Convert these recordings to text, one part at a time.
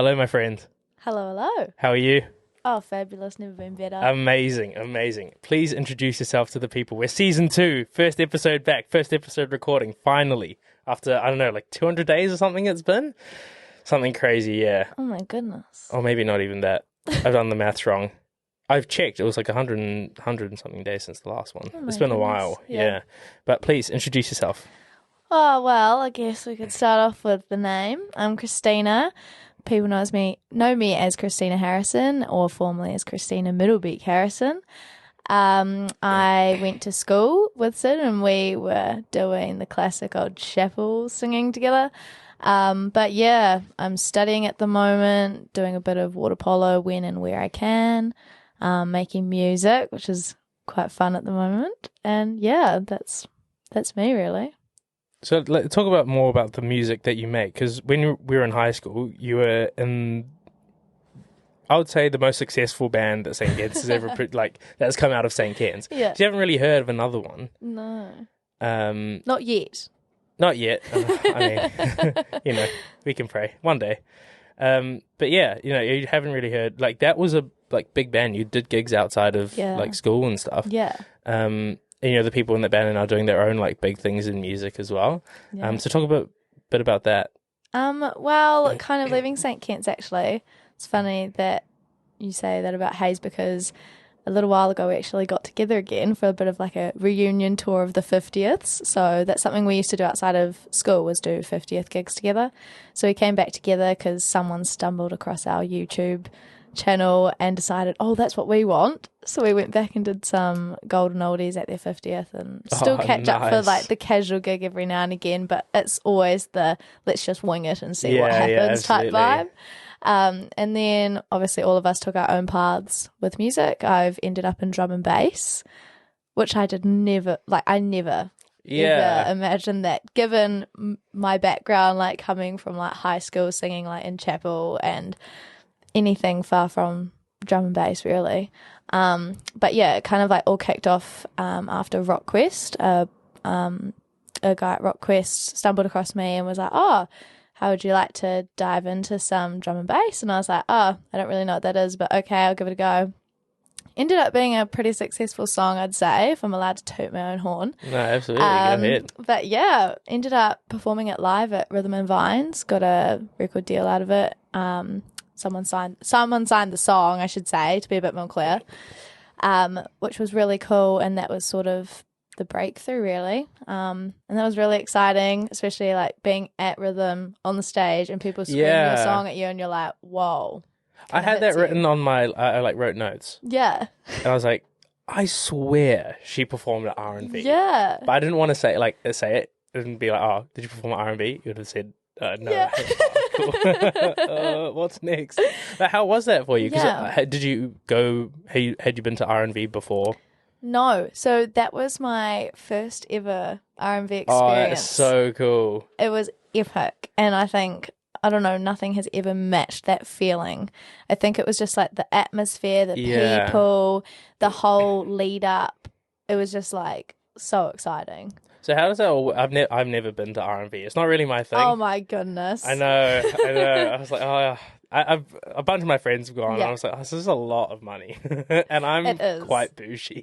Hello, my friend. Hello, hello. How are you? Oh, fabulous. Never been better. Amazing, amazing. Please introduce yourself to the people. We're season 2, first episode back, first episode recording, finally. After, I don't know, like 200 days or something it's been? Something crazy, yeah. Oh my goodness. Or maybe not even that. I've done the maths wrong. I've checked. It was like 100 and something days since the last one. Oh my It's been a goodness. while, Yeah. yeah. But please, introduce yourself. Oh, well, I guess we could start off with the name. I'm Christina. People know me as Christina Harrison, or formerly as Christina Middlebeak Harrison. I went to school with Sid and we were doing the classic old chapel singing together. But yeah, I'm studying at the moment, doing a bit of water polo when and where I can, making music, which is quite fun at the moment. And yeah, that's me really. So let's talk about more about the music that you make, because when we were in high school, you were in, I would say, the most successful band that St. Kitts has ever that's come out of St. Kitts. Yeah. So you haven't really heard of another one. No. Um, Not yet. Not yet. I mean, we can pray one day. But yeah, you haven't really heard, that was a big band. You did gigs outside of school and stuff. Yeah. And, the people in that band are now doing their own big things in music as well. Yeah. So talk a bit about that. Well, kind of leaving St. Kitts actually. It's funny that you say that about Hayes because a little while ago we actually got together again for a bit of a reunion tour of the 50ths. So that's something we used to do outside of school, was do 50th gigs together. So we came back together because someone stumbled across our YouTube channel and decided, oh, that's what we want. So we went back and did some golden oldies at their 50th and still catch up for the casual gig every now and again, but it's always the let's just wing it and see what happens type vibe. And then obviously all of us took our own paths with music. I've ended up in drum and bass, which I never ever imagined that, given my background, coming from high school singing in chapel and anything far from drum and bass really. But yeah, it kind of all kicked off after RockQuest. A guy at RockQuest stumbled across me and was like, oh, how would you like to dive into some drum and bass? And I was like, oh, I don't really know what that is, but okay, I'll give it a go. Ended up being a pretty successful song, I'd say, if I'm allowed to toot my own horn. No, absolutely. Go ahead. But yeah, ended up performing it live at Rhythm and Vines, got a record deal out of it. Someone signed the song, I should say, to be a bit more clear, which was really cool, and that was sort of the breakthrough, really. And that was really exciting, especially being at Rhythm on the stage and people screaming your song at you, and you're like, whoa. I had that written on my, I wrote notes. Yeah. And I was like, I swear she performed at R&B. Yeah. But I didn't want to say it and be like, oh, did you perform at R&B? You would have said, no. Yeah. Cool. What's next? But how was that for you? Did you go, had you been to R&B before? No. So that was my first ever R&B experience. Oh, that's so cool. It was epic. And I think, I don't know, nothing has ever matched that feeling. I think it was just the atmosphere, the people, the whole lead up. It was just so exciting. So how does that all, I've never been to R&B. It's not really my thing. Oh my goodness. I know. I was like, oh, I've a bunch of my friends have gone. Yeah. I was like, oh, this is a lot of money, and I'm quite bougie.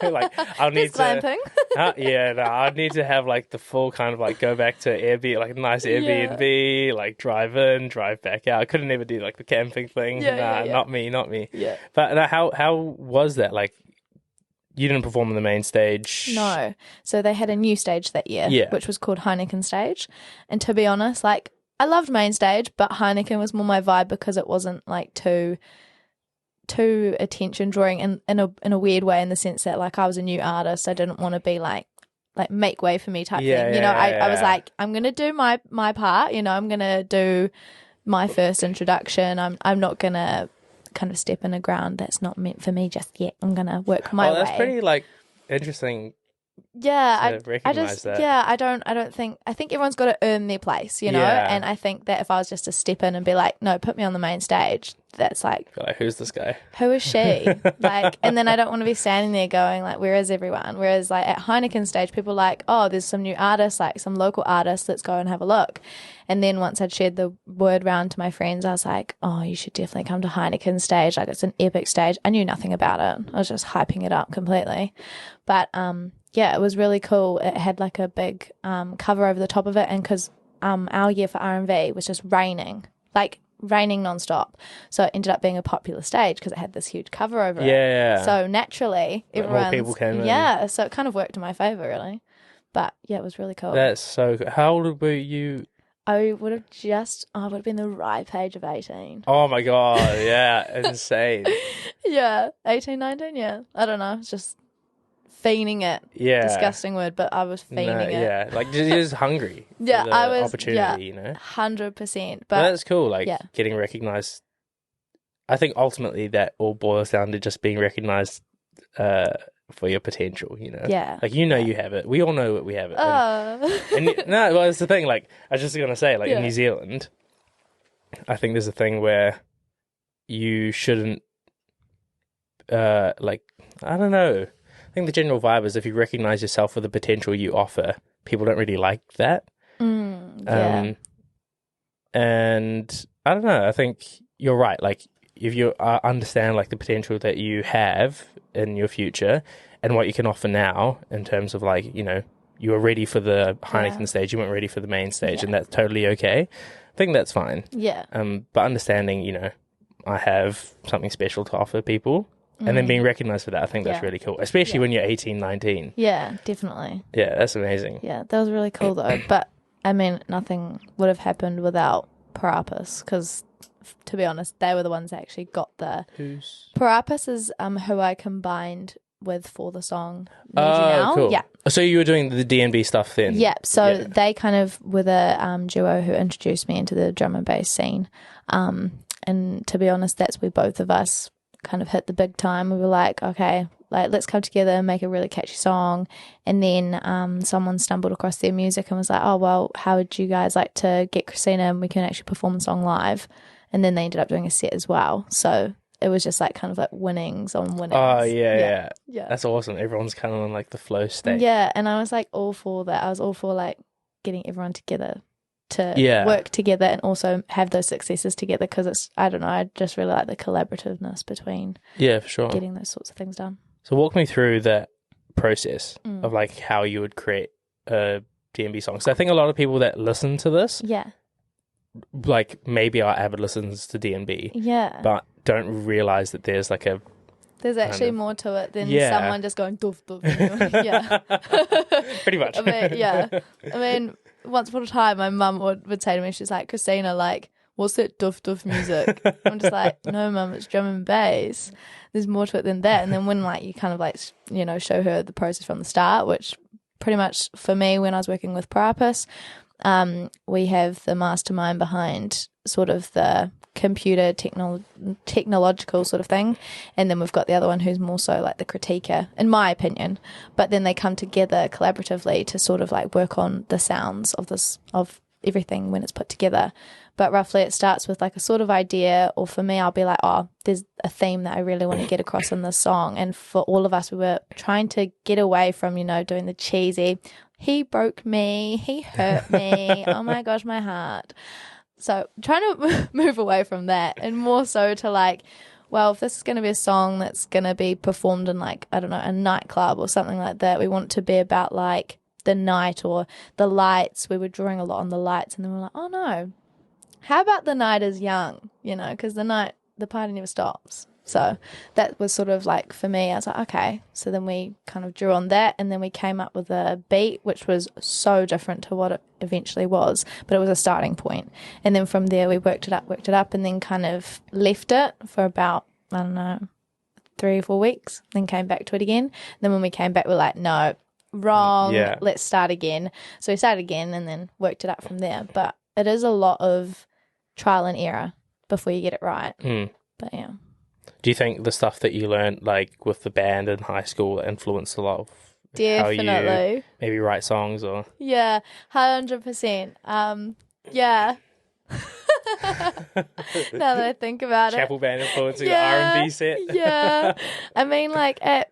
I'll need to. I'd need to have the full kind of go back to Airbnb, nice Airbnb, drive in, drive back out. I couldn't ever do the camping thing. Not me. Yeah. But how was that? You didn't perform on the main stage. No. So they had a new stage that year, which was called Heineken Stage. And to be honest, I loved main stage, but Heineken was more my vibe because it wasn't too attention drawing in a weird way, in the sense that I was a new artist. I didn't want to be make way for me type thing. I was I'm gonna do my part. I'm gonna do my first introduction. I'm not gonna kind of step in a ground that's not meant for me just yet. I'm gonna work my way. That's pretty interesting Yeah, to recognize that. Yeah, I think everyone's got to earn their place, you know? Yeah. And I think that if I was just to step in and be like, no, put me on the main stage, that's like, Who's this guy? who is she? Like, and then I don't want to be standing there going like, where is everyone? Whereas like at Heineken stage, people are like, oh, there's some new artists, like some local artists, let's go and have a look. And then once I'd shared the word round to my friends, I was like, oh, you should definitely come to Heineken stage. Like, it's an epic stage. I knew nothing about it. I was just hyping it up completely. But yeah, it was really cool. It had like a big cover over the top of it, and because our year for R&V was just raining nonstop, so it ended up being a popular stage because it had this huge cover over it. Yeah. So naturally, more people came in. Yeah, so it kind of worked in my favor, really. But yeah, it was really cool. That's so good. How old were you? I would have been the ripe age of 18. Oh my god, yeah, insane. Yeah, 18, 19, yeah. I don't know, it's just fiending it. Yeah. Disgusting word, but I was fiending it. Yeah, like just hungry. Yeah, for the I was opportunity, you know. 100%. But that's cool. Like getting recognized. I think ultimately that all boils down to just being recognized for your potential. You know. Yeah. Like you have it. We all know that we have it. And no, well, it's the thing. Like I was just gonna say, like in New Zealand, I think there's a thing where you shouldn't. Like I don't know. I think the general vibe is if you recognize yourself for the potential you offer, people don't really like that. Yeah. And I don't know. I think you're right. Like if you understand like the potential that you have in your future and what you can offer now in terms of like, you know, you were ready for the Heineken stage, you weren't ready for the main stage, and that's totally okay. I think that's fine. Yeah. But understanding, you know, I have something special to offer people. And then being recognised for that, I think that's really cool. Especially when you're 18, 19. Yeah, definitely. Yeah, that's amazing. Yeah, that was really cool though. But, I mean, nothing would have happened without Parappas because, to be honest, they were the ones that actually got the... Who's... Parappas is who I combined with for the song Need You Now. Cool. Yeah. So you were doing the D&B stuff then? Yeah, so they kind of were the duo who introduced me into the drum and bass scene. And to be honest, that's where both of us kind of hit the big time. We were like, okay, like let's come together and make a really catchy song. And then someone stumbled across their music and was like, oh well, how would you guys like to get Christina and we can actually perform the song live? And then they ended up doing a set as well. So it was just like kind of like winnings on winnings. Oh yeah. That's awesome. Everyone's kind of on like the flow state. Yeah, and I was like all for that. I was all for like getting everyone together to work together and also have those successes together because it's, I don't know, I just really like the collaborativeness between for sure getting those sorts of things done. So walk me through that process of like how you would create a D&B song. So I think a lot of people that listen to this like maybe are avid listeners to D&B but don't realise that there's like there's actually more to it than someone just going doof doof. Pretty much. I mean once upon a time, my mum would say to me, she's like, Christina, like, what's that doof doof music? I'm just like, no, mum, it's drum and bass. There's more to it than that. And then when, like, you kind of, like, you know, show her the process from the start, which pretty much for me, when I was working with Parappas, we have the mastermind behind sort of the computer technological sort of thing, and then we've got the other one who's more so like the critiquer, in my opinion. But then they come together collaboratively to sort of like work on the sounds of everything when it's put together. But roughly it starts with like a sort of idea, or for me I'll be like, oh, there's a theme that I really want to get across in this song. And for all of us, we were trying to get away from, you know, doing the cheesy, he broke me, he hurt me, oh my gosh, my heart. So trying to move away from that and more so to like, well, if this is going to be a song that's going to be performed in like, I don't know, a nightclub or something like that, we want it to be about like the night or the lights. We were drawing a lot on the lights, and then we were like, oh no, how about the night is young, you know, because the party never stops. So that was sort of like, for me, I was like, okay. So then we kind of drew on that, and then we came up with a beat, which was so different to what it eventually was, but it was a starting point. And then from there, we worked it up, and then kind of left it for about, I don't know, 3 or 4 weeks, then came back to it again. And then when we came back, we were like, no, wrong, let's start again. So we started again and then worked it up from there. But it is a lot of trial and error before you get it right. But yeah. Do you think the stuff that you learned, like with the band in high school, influenced a lot of Definitely. How you maybe write songs or... Yeah, 100%. Yeah. Now that I think about Chapel it. band influencing your R&B set. Yeah. I mean, like at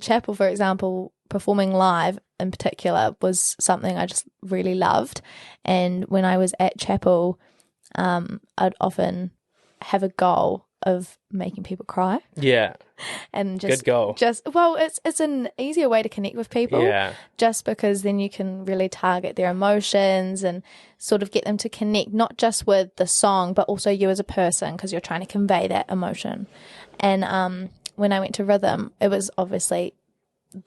Chapel, for example, performing live in particular was something I just really loved. And when I was at Chapel, I'd often have a goal of making people cry. Yeah. And just good goal. It's an easier way to connect with people. Yeah. Just because then you can really target their emotions and sort of get them to connect not just with the song but also you as a person, because you're trying to convey that emotion. And when I went to rhythm, it was obviously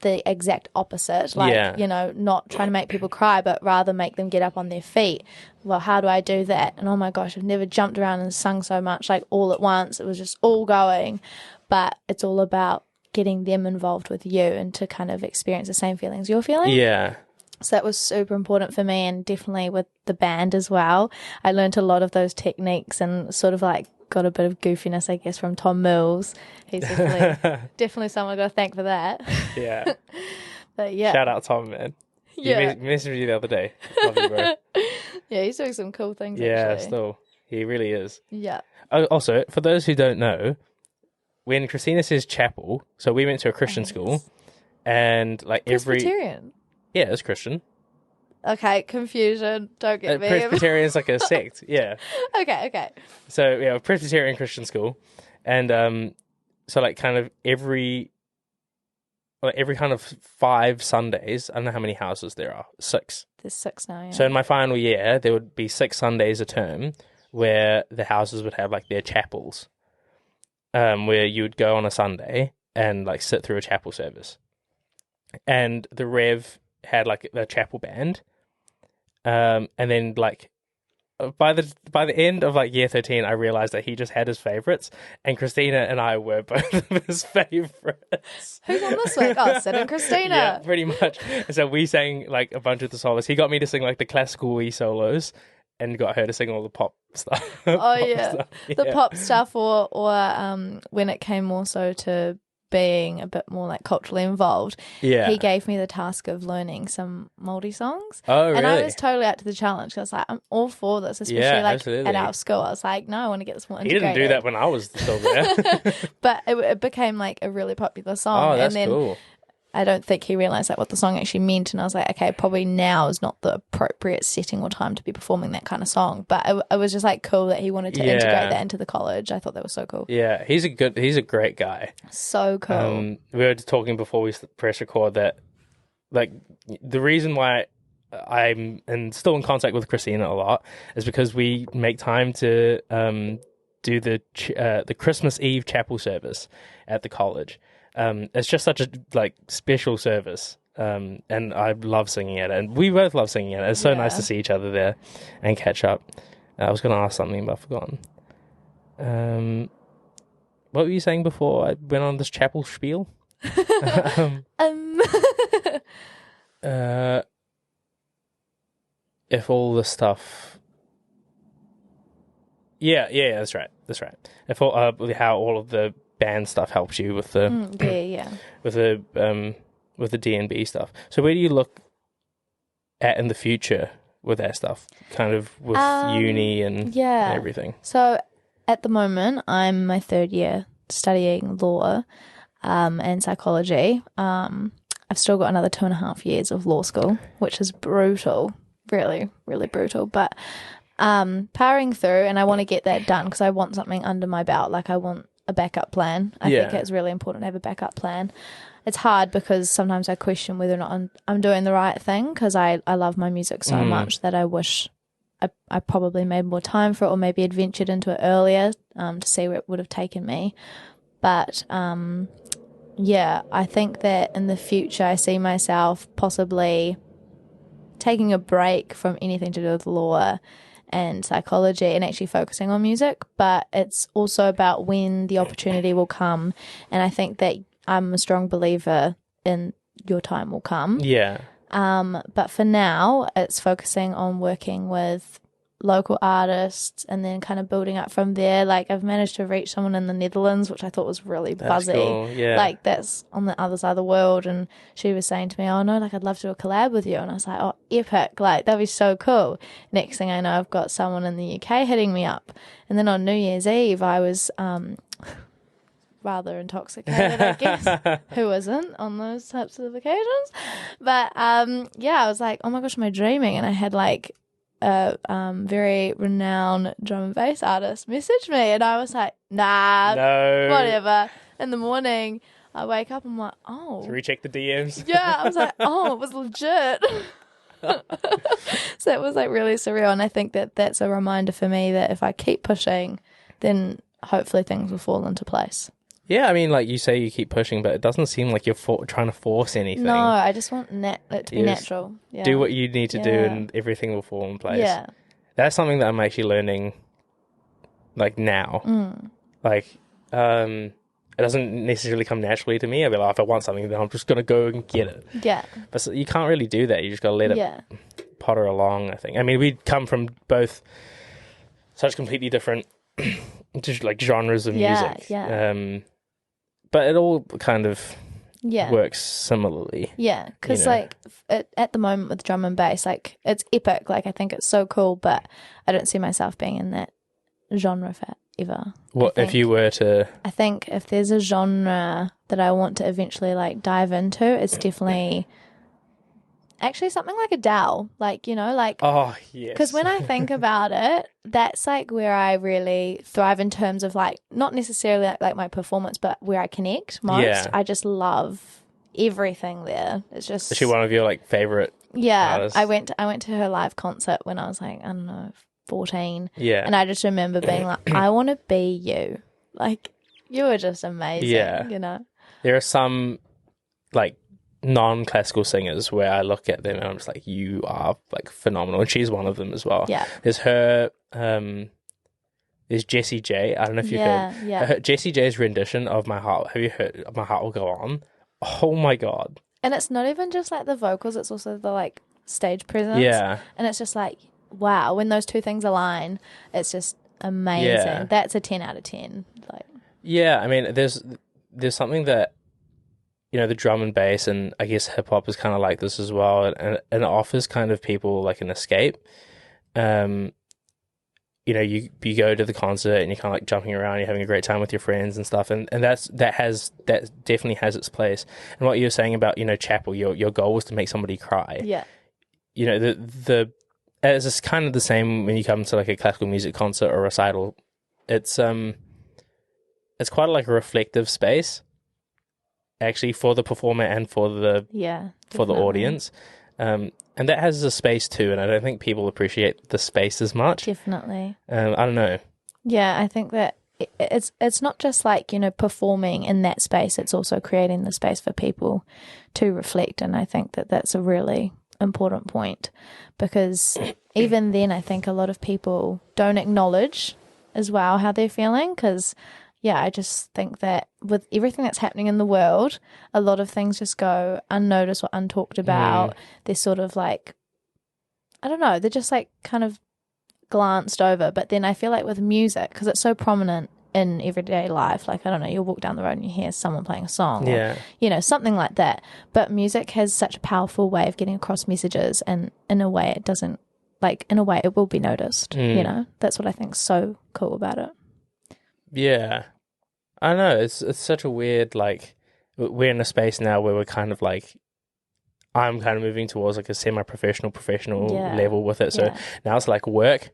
the exact opposite. Like, not trying to make people cry, but rather make them get up on their feet. Well, how do I do that? And oh my gosh, I've never jumped around and sung so much, like all at once. It was just all going. But it's all about getting them involved with you and to kind of experience the same feelings you're feeling. Yeah. So that was super important for me, and definitely with the band as well. I learned a lot of those techniques and sort of like got a bit of goofiness, I guess, from Tom Mills. He's definitely someone I got to thank for that. Yeah. But yeah. Shout out Tom, man. Yeah. He messaged me the other day. Love you, bro. Yeah, he's doing some cool things, yeah, actually. still. He really is. Yeah. Also, for those who don't know, when Christina says chapel, so we went to a Christian school, and like Presbyterian. Yeah, it's Christian. Okay, confusion. Don't get me. Presbyterian is like a sect, yeah. Okay. So, yeah, Presbyterian Christian school. And so, like, kind of every kind of 5 Sundays, I don't know how many houses there are, 6. There's 6 now, yeah. So in my final year, there would be 6 Sundays a term where the houses would have, like, their chapels, where you would go on a Sunday and, like, sit through a chapel service. And the Rev had, like, a chapel band. And then, like, by the end of, like, year 13, I realized that he just had his favorites, and Christina and I were both of his favorites. Who's on this week? Oh, Sid and Christina. Yeah, pretty much. So we sang, like, a bunch of the solos. He got me to sing, like, the classical wee solos, and got her to sing all the pop stuff. The pop stuff, or when it came more so to being a bit more like culturally involved, he gave me the task of learning some Māori songs. Oh, really? And I was totally up to the challenge. I was like, I'm all for this, especially at our school. I was like, no, I want to get this more integrated. He didn't do that when I was still there. But it became like a really popular song. Oh, that's and then cool. I don't think he realised like what the song actually meant, and I was like, okay, probably now is not the appropriate setting or time to be performing that kind of song. But it was just like cool that he wanted to integrate that into the college. I thought that was so cool. Yeah, he's a great guy. So cool. We were talking before we press record that, like, the reason why I'm still in contact with Christina a lot is because we make time to do the Christmas Eve chapel service at the college. It's just such a like special service, and I love singing at it, and we both love singing at it. It's so nice to see each other there and catch up. I was going to ask something, but I've forgotten. What were you saying before I went on this chapel spiel? If all the stuff... Yeah, that's right. If all, how all of the band stuff helps you with the with the D&B stuff. So where do you look at in the future with that stuff, kind of with uni and everything? So at the moment, I'm my 3rd year studying law and psychology. I've still got another 2.5 years of law school, which is brutal, really, really brutal. But powering through, and I want to get that done because I want something under my belt. Like, I want a backup plan. I think it's really important to have a backup plan. It's hard because sometimes I question whether or not I'm doing the right thing, because I love my music so much that I wish I probably made more time for it, or maybe had ventured into it earlier to see where it would have taken me. But I think that in the future I see myself possibly taking a break from anything to do with law and psychology and actually focusing on music. But it's also about when the opportunity will come, and I think that I'm a strong believer in your time will come. Yeah. But for now, it's focusing on working with local artists and then kind of building up from there. Like I've managed to reach someone in the Netherlands, which I thought was really buzzy. Cool. Yeah. Like that's on the other side of the world, and she was saying to me, oh no, like I'd love to do a collab with you, and I was like, oh epic, like that'd be so cool. Next thing I know, I've got someone in the UK hitting me up, and then on New Year's Eve I was rather intoxicated, I guess. Who isn't on those types of occasions? But yeah, I was like, oh my gosh, am I dreaming? And I had like a very renowned drum and bass artist message me, and I was like, nah, no, whatever. In the morning, I wake up, I'm like, oh. So recheck the DMs. Yeah, I was like, oh, it was legit. So it was like really surreal, and I think that that's a reminder for me that if I keep pushing, then hopefully things will fall into place. Yeah, I mean, like you say, you keep pushing, but it doesn't seem like you're trying to force anything. No, I just want it to be natural. Yeah. Do what you need to do, and everything will fall in place. Yeah, that's something that I'm actually learning, like now. Like, it doesn't necessarily come naturally to me. I'll be like, if I want something, then I'm just gonna go and get it. Yeah, but you can't really do that. You just gotta let it potter along. I think. I mean, we come from both such completely different, just like genres of music. Yeah. But it all kind of works similarly. Yeah, because like at the moment with drum and bass, like it's epic. Like I think it's so cool, but I don't see myself being in that genre forever. What if you were to? I think if there's a genre that I want to eventually like dive into, it's definitely actually something like Adele. Like, you know, like oh yes. Because when I think about it, that's like where I really thrive in terms of like not necessarily like my performance, but where I connect most. Yeah. I just love everything there. It's just. Is she one of your like favorite? Yeah, artists? I went to her live concert when I was like, I don't know, 14. Yeah, and I just remember being like, I want to be you. Like you were just amazing. Yeah, you know. There are some like non-classical singers where I look at them and I'm just like, you are like phenomenal, and she's one of them as well. Yeah, there's her there's Jessie J. I don't know if you've heard Jessie J's rendition of My Heart. Have you heard My Heart Will Go On? Oh my god. And it's not even just like the vocals, it's also the like stage presence. Yeah, and it's just like, wow, when those two things align, it's just amazing. That's a 10 out of 10. Like, yeah, I mean there's something that, you know, the drum and bass, and I guess hip hop is kind of like this as well, and it offers kind of people like an escape. You know, you go to the concert and you're kind of like jumping around, you're having a great time with your friends and stuff, and that definitely has its place. And what you were saying about, you know, chapel, your goal was to make somebody cry. Yeah. You know, it's kind of the same when you come to like a classical music concert or recital. It's quite like a reflective space, actually, for the performer and for the audience, and that has a space too, and I don't think people appreciate the space as much. Definitely. I don't know. Yeah, I think that it's not just like, you know, performing in that space, it's also creating the space for people to reflect, and I think that that's a really important point, because even then I think a lot of people don't acknowledge as well how they're feeling, because I just think that with everything that's happening in the world, a lot of things just go unnoticed or untalked about. They're sort of like, I don't know, they're just like kind of glanced over. But then I feel like with music, because it's so prominent in everyday life, like, I don't know, you'll walk down the road and you hear someone playing a song or, you know, something like that. But music has such a powerful way of getting across messages, and in a way it doesn't, like, in a way it will be noticed, you know? That's what I think's so cool about it. Yeah. I know, it's such a weird, like, we're in a space now where we're kind of like, I'm kind of moving towards like a semi-professional level with it. So now it's like work,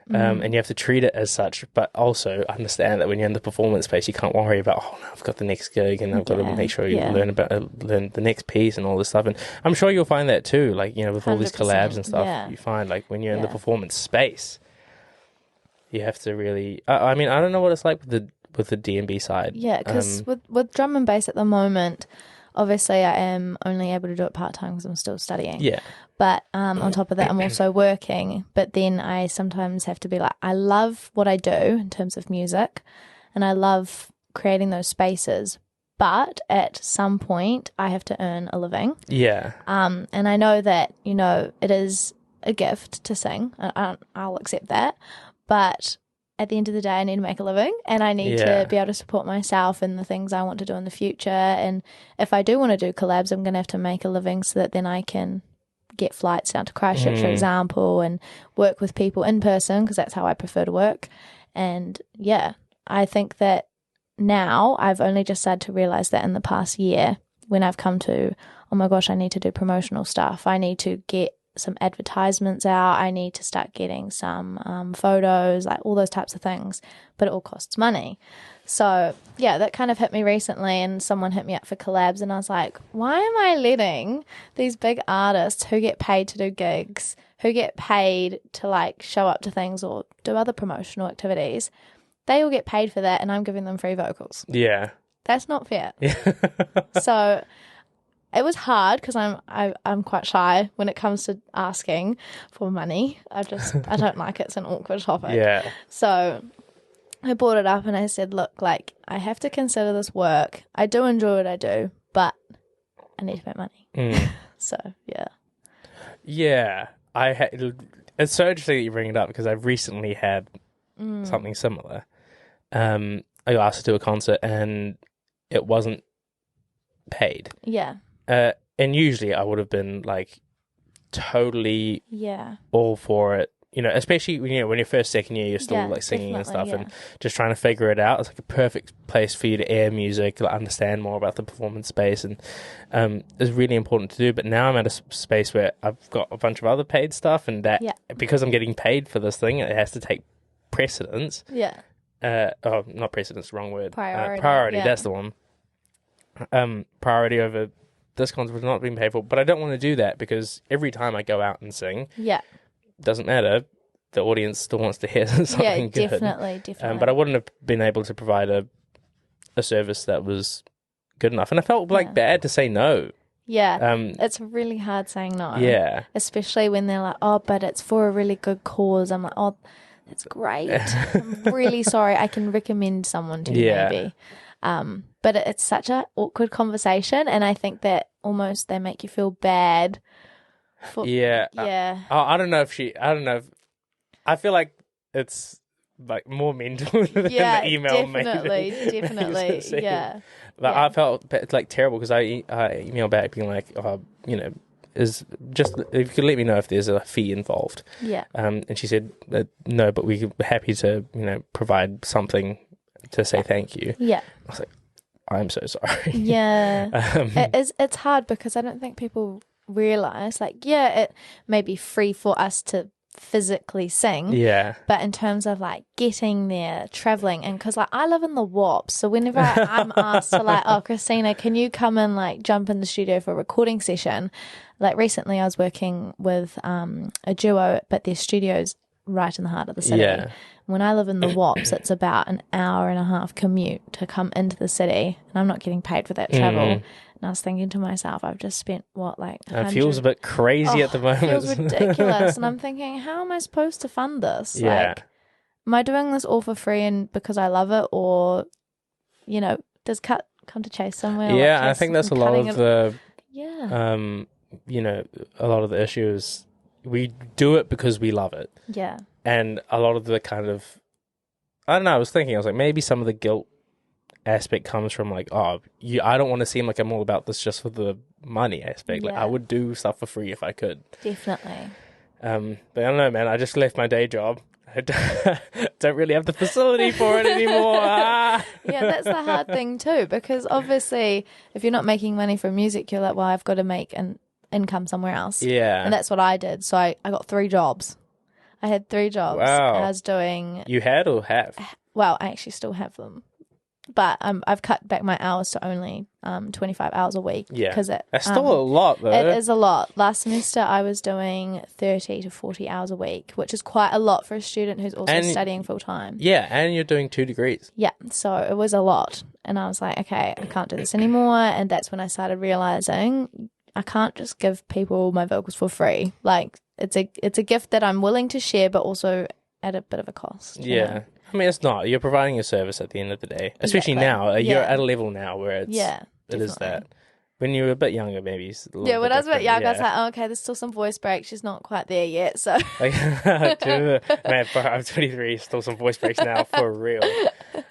and you have to treat it as such, but also understand that when you're in the performance space, you can't worry about, oh, no, I've got the next gig and I've got to make sure you learn the next piece and all this stuff. And I'm sure you'll find that too, like, you know, with all these collabs and stuff, you find like when you're in the performance space, you have to really, I mean, I don't know what it's like with the D&B side. Yeah, because with drum and bass at the moment, obviously I am only able to do it part-time because I'm still studying. Yeah. But on top of that, I'm also working. But then I sometimes have to be like, I love what I do in terms of music, and I love creating those spaces. But at some point, I have to earn a living. Yeah. And I know that, you know, it is a gift to sing. I'll accept that. But at the end of the day, I need to make a living, and I need to be able to support myself and the things I want to do in the future. And if I do want to do collabs, I'm going to have to make a living so that then I can get flights down to Christchurch, for example, and work with people in person, because that's how I prefer to work. And yeah, I think that now I've only just started to realize that in the past year, when I've come to, oh my gosh, I need to do promotional stuff. I need to get some advertisements out. I need to start getting some photos, like all those types of things. But it all costs money. So yeah, that kind of hit me recently, and someone hit me up for collabs, and I was like, why am I letting these big artists who get paid to do gigs, who get paid to like show up to things or do other promotional activities, they all get paid for that and I'm giving them free vocals? Yeah. That's not fair. So it was hard because I'm quite shy when it comes to asking for money. I don't like it. It's an awkward topic. Yeah. So I brought it up and I said, look, like, I have to consider this work. I do enjoy what I do, but I need to make money. So yeah. Yeah. It's so interesting that you bring it up, because I've recently had something similar. I got asked to do a concert and it wasn't paid. Yeah. And usually I would have been like totally all for it, you know, especially when you're first, second year, you're still like singing and stuff and just trying to figure it out. It's like a perfect place for you to air music, like understand more about the performance space, and it's really important to do. But now I'm at a space where I've got a bunch of other paid stuff, and that because I'm getting paid for this thing, it has to take precedence. Yeah. Not precedence, wrong word. Priority, that's the one. Priority over this concert was not being paid for, but I don't want to do that, because every time I go out and sing, doesn't matter, the audience still wants to hear something good. Definitely. But I wouldn't have been able to provide a service that was good enough, and I felt like bad to say no. It's really hard saying no. Especially when they're like, oh, but it's for a really good cause. I'm like, oh, that's great. I'm really sorry. I can recommend someone to you maybe. But it's such an awkward conversation, and I think that almost they make you feel bad. I don't know if I feel like it's like more mental than the email. Definitely. Yeah. But I felt like terrible, because I emailed back being like, you know, is just, if you could let me know if there's a fee involved. And she said no, but we're happy to, you know, provide something to say thank you. I was like, I'm so sorry. It's hard, because I don't think people realize, like, it may be free for us to physically sing, but in terms of like getting there, traveling, and because like I live in the WAP, so whenever I'm asked to like, oh, Christina, can you come and like jump in the studio for a recording session, like recently I was working with a duo, but their studio's right in the heart of the city. When I live in the WAPs, it's about an hour and a half commute to come into the city, and I'm not getting paid for that travel. And I was thinking to myself, I've just spent it feels a bit crazy at the moment. It feels ridiculous. And I'm thinking, how am I supposed to fund this? Like, am I doing this all for free and because I love it, or, you know, does cut come to chase somewhere? I think that's a lot of the you know, a lot of the issues. We do it because we love it. And a lot of the kind of, I don't know, I was like, maybe some of the guilt aspect comes from like, I don't want to seem like I'm all about this just for the money aspect. Like, I would do stuff for free if I could. Definitely. But I don't know, man. I just left my day job. I don't really have the facility for it anymore. That's the hard thing too, because obviously if you're not making money from music, you're like, well, I've got to make an income somewhere else. And that's what I did. So I got 3 jobs. I had 3 jobs. Wow. I was doing... You had or have? Well, I actually still have them. But I've cut back my hours to only 25 hours a week. That's still a lot, though. It is a lot. Last semester, I was doing 30 to 40 hours a week, which is quite a lot for a student who's also studying full-time. And you're doing 2 degrees. So it was a lot. And I was like, okay, I can't do this anymore. And that's when I started realising I can't just give people my vocals for free. Like, it's a gift that I'm willing to share, but also at a bit of a cost. You know? I mean, it's not. You're providing a service at the end of the day, especially now. You're at a level now where it is that. When you were a bit younger, maybe. When I was a bit younger, I was like, oh, okay, there's still some voice breaks. She's not quite there yet, so. Man, I'm 23, still some voice breaks now, for real.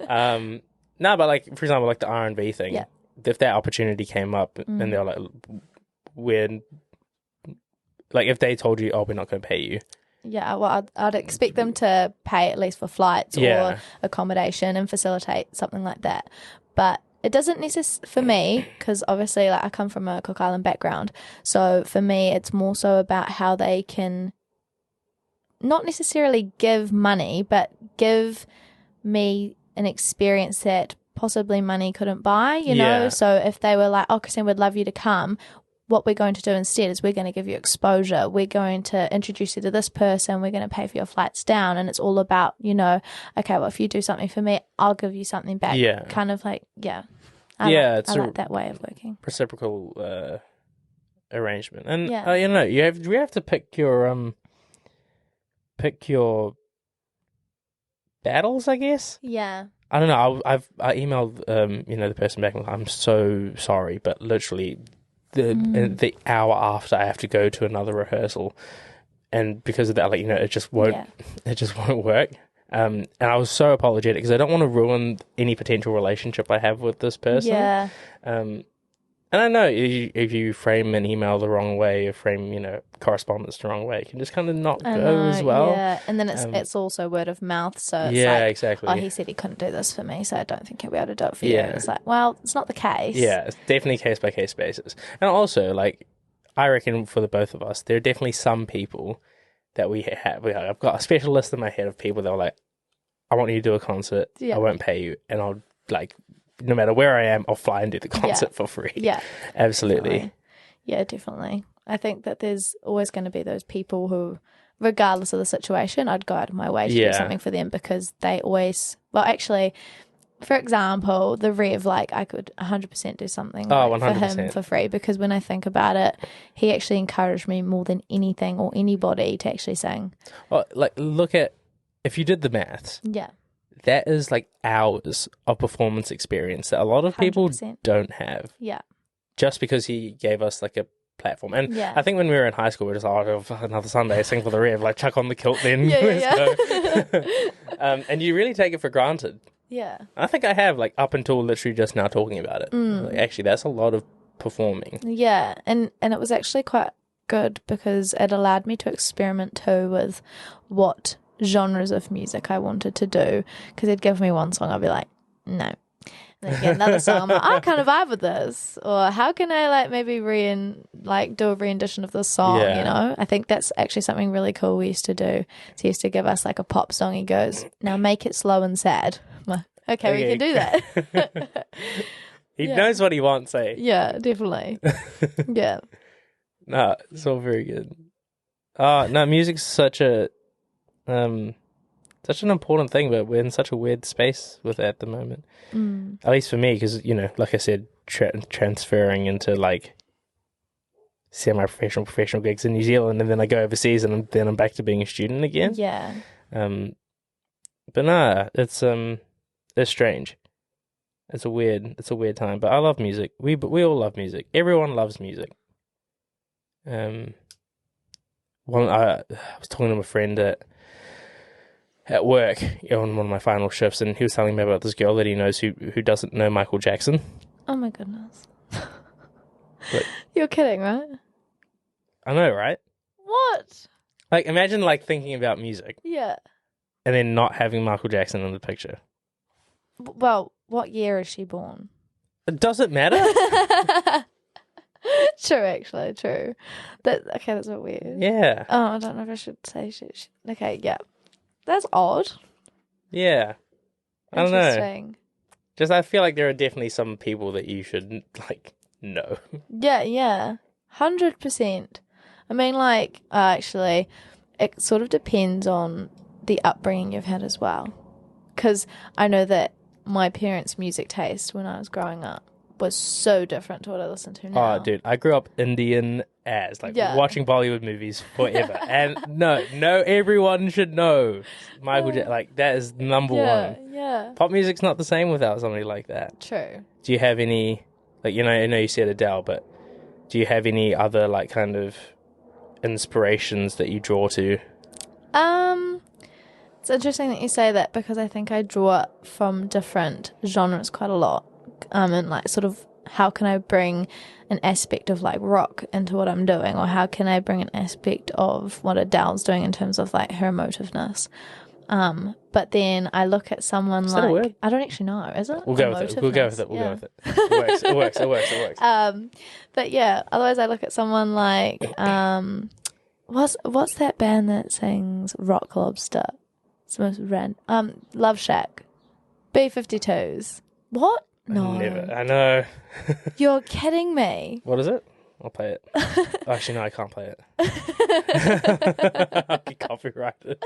No, but like, for example, like the R&B thing. Yeah. If that opportunity came up and they're like, if they told you, oh, we're not going to pay you. Yeah, well, I'd expect them to pay at least for flights or accommodation and facilitate something like that. But it doesn't necessarily, for me, because obviously like I come from a Cook Island background, so for me it's more so about how they can not necessarily give money, but give me an experience that possibly money couldn't buy, you know? So if they were like, oh, Christine, we'd love you to come, what we're going to do instead is we're going to give you exposure. We're going to introduce you to this person. We're going to pay for your flights down. And it's all about, you know, okay, well, if you do something for me, I'll give you something back. Yeah. Kind of like, I like that way of working. Reciprocal arrangement. And, you know, you have to pick your battles, I guess. Yeah. I don't know. I emailed, you know, the person back. I'm so sorry, but literally the hour after I have to go to another rehearsal, and because of that, like, you know, it just won't work. And I was so apologetic because I don't want to ruin any potential relationship I have with this person. Yeah. And I know if you frame an email the wrong way, or frame, you know, correspondence the wrong way, it can just kind of not go as well. Yeah, and then it's also word of mouth, so it's exactly. Oh, he said he couldn't do this for me, so I don't think he'll be able to do it for you. It's like, well, it's not the case. Yeah, it's definitely case-by-case basis. And also, like, I reckon for the both of us, there are definitely some people that we have. I've got a special list in my head of people that are like, I want you to do a concert, I won't pay you, and I'll, like, no matter where I am, I'll fly and do the concert for free. Yeah. Absolutely. Definitely. Yeah, definitely. I think that there's always going to be those people who, regardless of the situation, I'd go out of my way to do something for them because they always, well, actually, for example, the Rev, like, I could 100% do something for him for free because when I think about it, he actually encouraged me more than anything or anybody to actually sing. Well, like, look at, if you did the maths. Yeah. That is like hours of performance experience that a lot of people 100%. Don't have. Yeah. Just because he gave us like a platform. And I think when we were in high school, we were just like, oh, another Sunday, sing for the Rev, like chuck on the kilt then. And you really take it for granted. Yeah. I think I have, like, up until literally just now talking about it. Like, actually, that's a lot of performing. Yeah. And it was actually quite good because it allowed me to experiment too with what genres of music I wanted to do, because they'd give me one song, I'd be like, no. And then get another song, I'm like, I kind of vibe with this, or how can I like maybe do a rendition of this song, you know? I think that's actually something really cool we used to do. So he used to give us like a pop song. He goes, now make it slow and sad. I'm like, okay, we can do that. He knows what he wants, eh? Yeah, definitely. Yeah. No, it's all very good. No, music's such an important thing, but we're in such a weird space with it at the moment. At least for me, because, you know, like I said, transferring into like semi-professional gigs in New Zealand, and then I go overseas, and then I'm back to being a student again. Yeah. But nah, it's strange. It's a weird time. But I love music. We all love music. Everyone loves music. I was talking to a friend at work on one of my final shifts, and he was telling me about this girl that he knows who doesn't know Michael Jackson. Oh my goodness. You're kidding, right? I know, right? What? Like, imagine like thinking about music. Yeah. And then not having Michael Jackson in the picture. Well, what year is she born? It doesn't matter. True, actually, true. That's a bit weird. Yeah. Oh, I don't know if I should say shit. Okay, yeah. That's odd. Yeah. I don't know. Just, I feel like there are definitely some people that you should, like, know. Yeah. 100%. I mean, like, actually, it sort of depends on the upbringing you've had as well. Because I know that my parents' music taste when I was growing up was so different to what I listen to now. Oh, dude, I grew up Indian as, like, watching Bollywood movies forever. And no, everyone should know Michael Jackson. Like, that is number one. Yeah. Pop music's not the same without somebody like that. True. Do you have any Like, I know you said Adele, but do you have any other, like, kind of inspirations that you draw to? It's interesting that you say that because I think I draw from different genres quite a lot. And like sort of how can I bring an aspect of like rock into what I'm doing, or how can I bring an aspect of what Adele's doing in terms of like her emotiveness. But then I look at someone Is that a word? I don't actually know. Is it? We'll go with it. We'll go with it. It works. But yeah, otherwise I look at someone like what's that band that sings Rock Lobster? It's the most random. Love Shack. B-52s. What? No. I know. You're kidding me. What is it? I'll play it. Actually, no, I can't play it. I'll get copyrighted.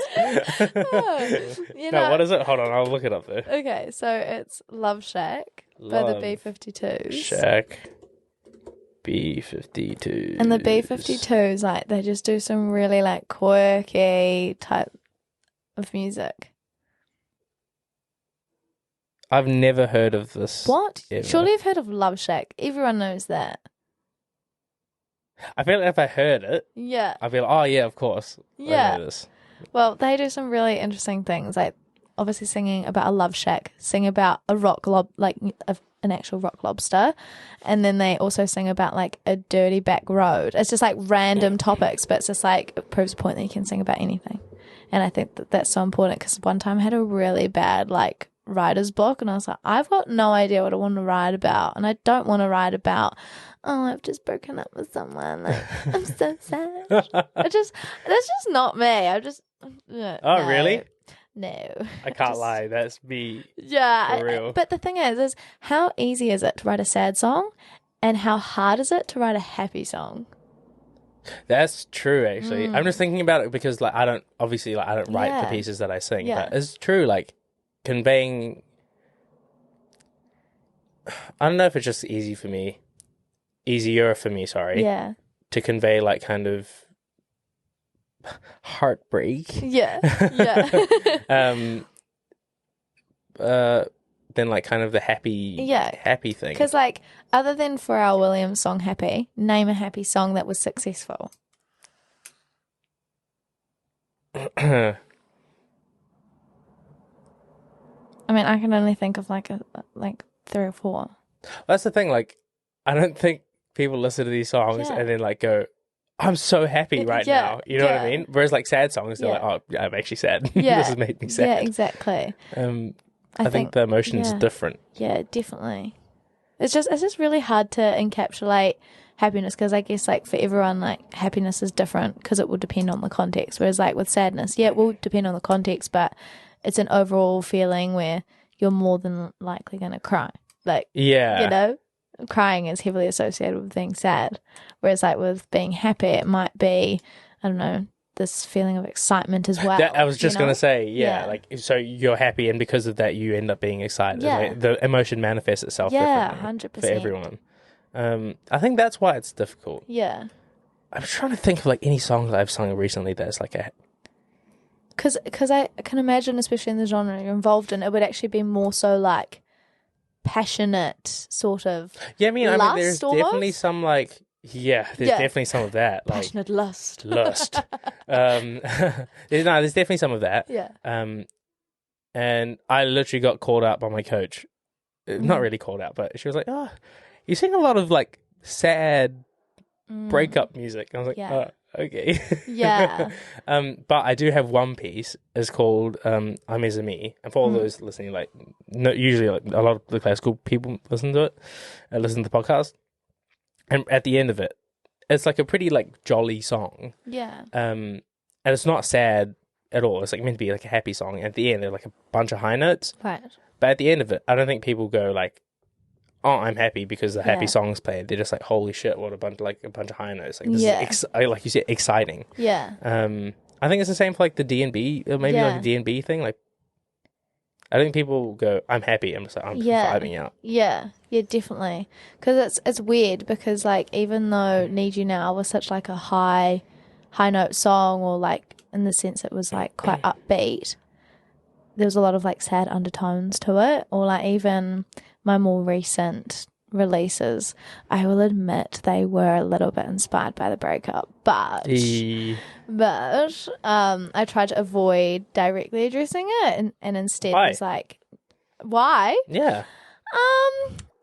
No, what is it? Hold on, I'll look it up though. Okay, so it's Love Shack by the B-52s. Shack. B-52s. And the B-52s, like, they just do some really, like, quirky type of music. I've never heard of this. What? Ever. Surely you've heard of Love Shack. Everyone knows that. I feel like if I heard it, yeah, I'd be like, oh yeah, of course. Yeah. I know this. Well, they do some really interesting things, like obviously singing about a love shack, sing about a an actual rock lobster, and then they also sing about like a dirty back road. It's just like random topics, but it's just like it proves a point that you can sing about anything. And I think that that's so important because one time I had a really bad like writer's block, and I was like, I've got no idea what I want to write about, and I don't want to write about, oh, I've just broken up with someone, like I'm so sad. That's just not me. No. Really? No. I can't lie. That's me. Yeah. For real. But the thing is how easy is it to write a sad song, and how hard is it to write a happy song? That's true, actually. I'm just thinking about it because, like, I don't write the pieces that I sing, but it's true, like, conveying, I don't know if it's just easier for me, to convey, like, kind of heartbreak. Yeah. Than, like, kind of the happy thing. Because, like, other than Pharrell Williams' song Happy, name a happy song that was successful. I mean, I can only think of like 3 or 4. That's the thing. Like, I don't think people listen to these songs and then like go, "I'm so happy right now." You know what I mean? Whereas like sad songs, they're like, "Oh, I'm actually sad. This has made me sad." Yeah, exactly. I think the emotion's different. Yeah, definitely. It's just really hard to encapsulate happiness because I guess like for everyone like happiness is different because it will depend on the context. Whereas like with sadness, it will depend on the context, but it's an overall feeling where you're more than likely going to cry. Like, crying is heavily associated with being sad. Whereas like with being happy, it might be, I don't know, this feeling of excitement as well. I was just going to say, like, so you're happy and because of that you end up being excited. Like, the emotion manifests itself differently 100%. For everyone. I think that's why it's difficult. Yeah. I'm trying to think of like any songs that I've sung recently that's like a... Because I can imagine, especially in the genre you're involved in, it would actually be more so like passionate sort of lust, there's almost. Definitely some like... Yeah, there's definitely some of that. Like, passionate lust. There's definitely some of that. Yeah. And I literally got called out by my coach. Not really called out, but she was like, "Oh, you sing a lot of like sad breakup music." And I was like, "Oh, okay." Yeah. But I do have one piece. It's called "I'm As a Me," and for all those listening, like, usually like a lot of the classical people listen to it, listen to the podcast. And at the end of it, it's like a pretty like jolly song. Yeah. And it's not sad at all. It's like meant to be like a happy song. At the end, there's like a bunch of high notes. Right. But at the end of it, I don't think people go like, "Oh, I'm happy because the happy song's played." They're just like, "Holy shit, what a bunch of high notes!" Like this is like you said, exciting. Yeah. I think it's the same for like the D&B, or maybe like the D&B thing. Like, I think people go, "I'm happy." I'm just like, I'm vibing out. Yeah, definitely. Because it's weird because like even though "Need You Now" was such like a high note song, or like in the sense it was like quite upbeat, there was a lot of like sad undertones to it. Or like even my more recent releases, I will admit they were a little bit inspired by the breakup, but I tried to avoid directly addressing it and instead was like, why? Yeah.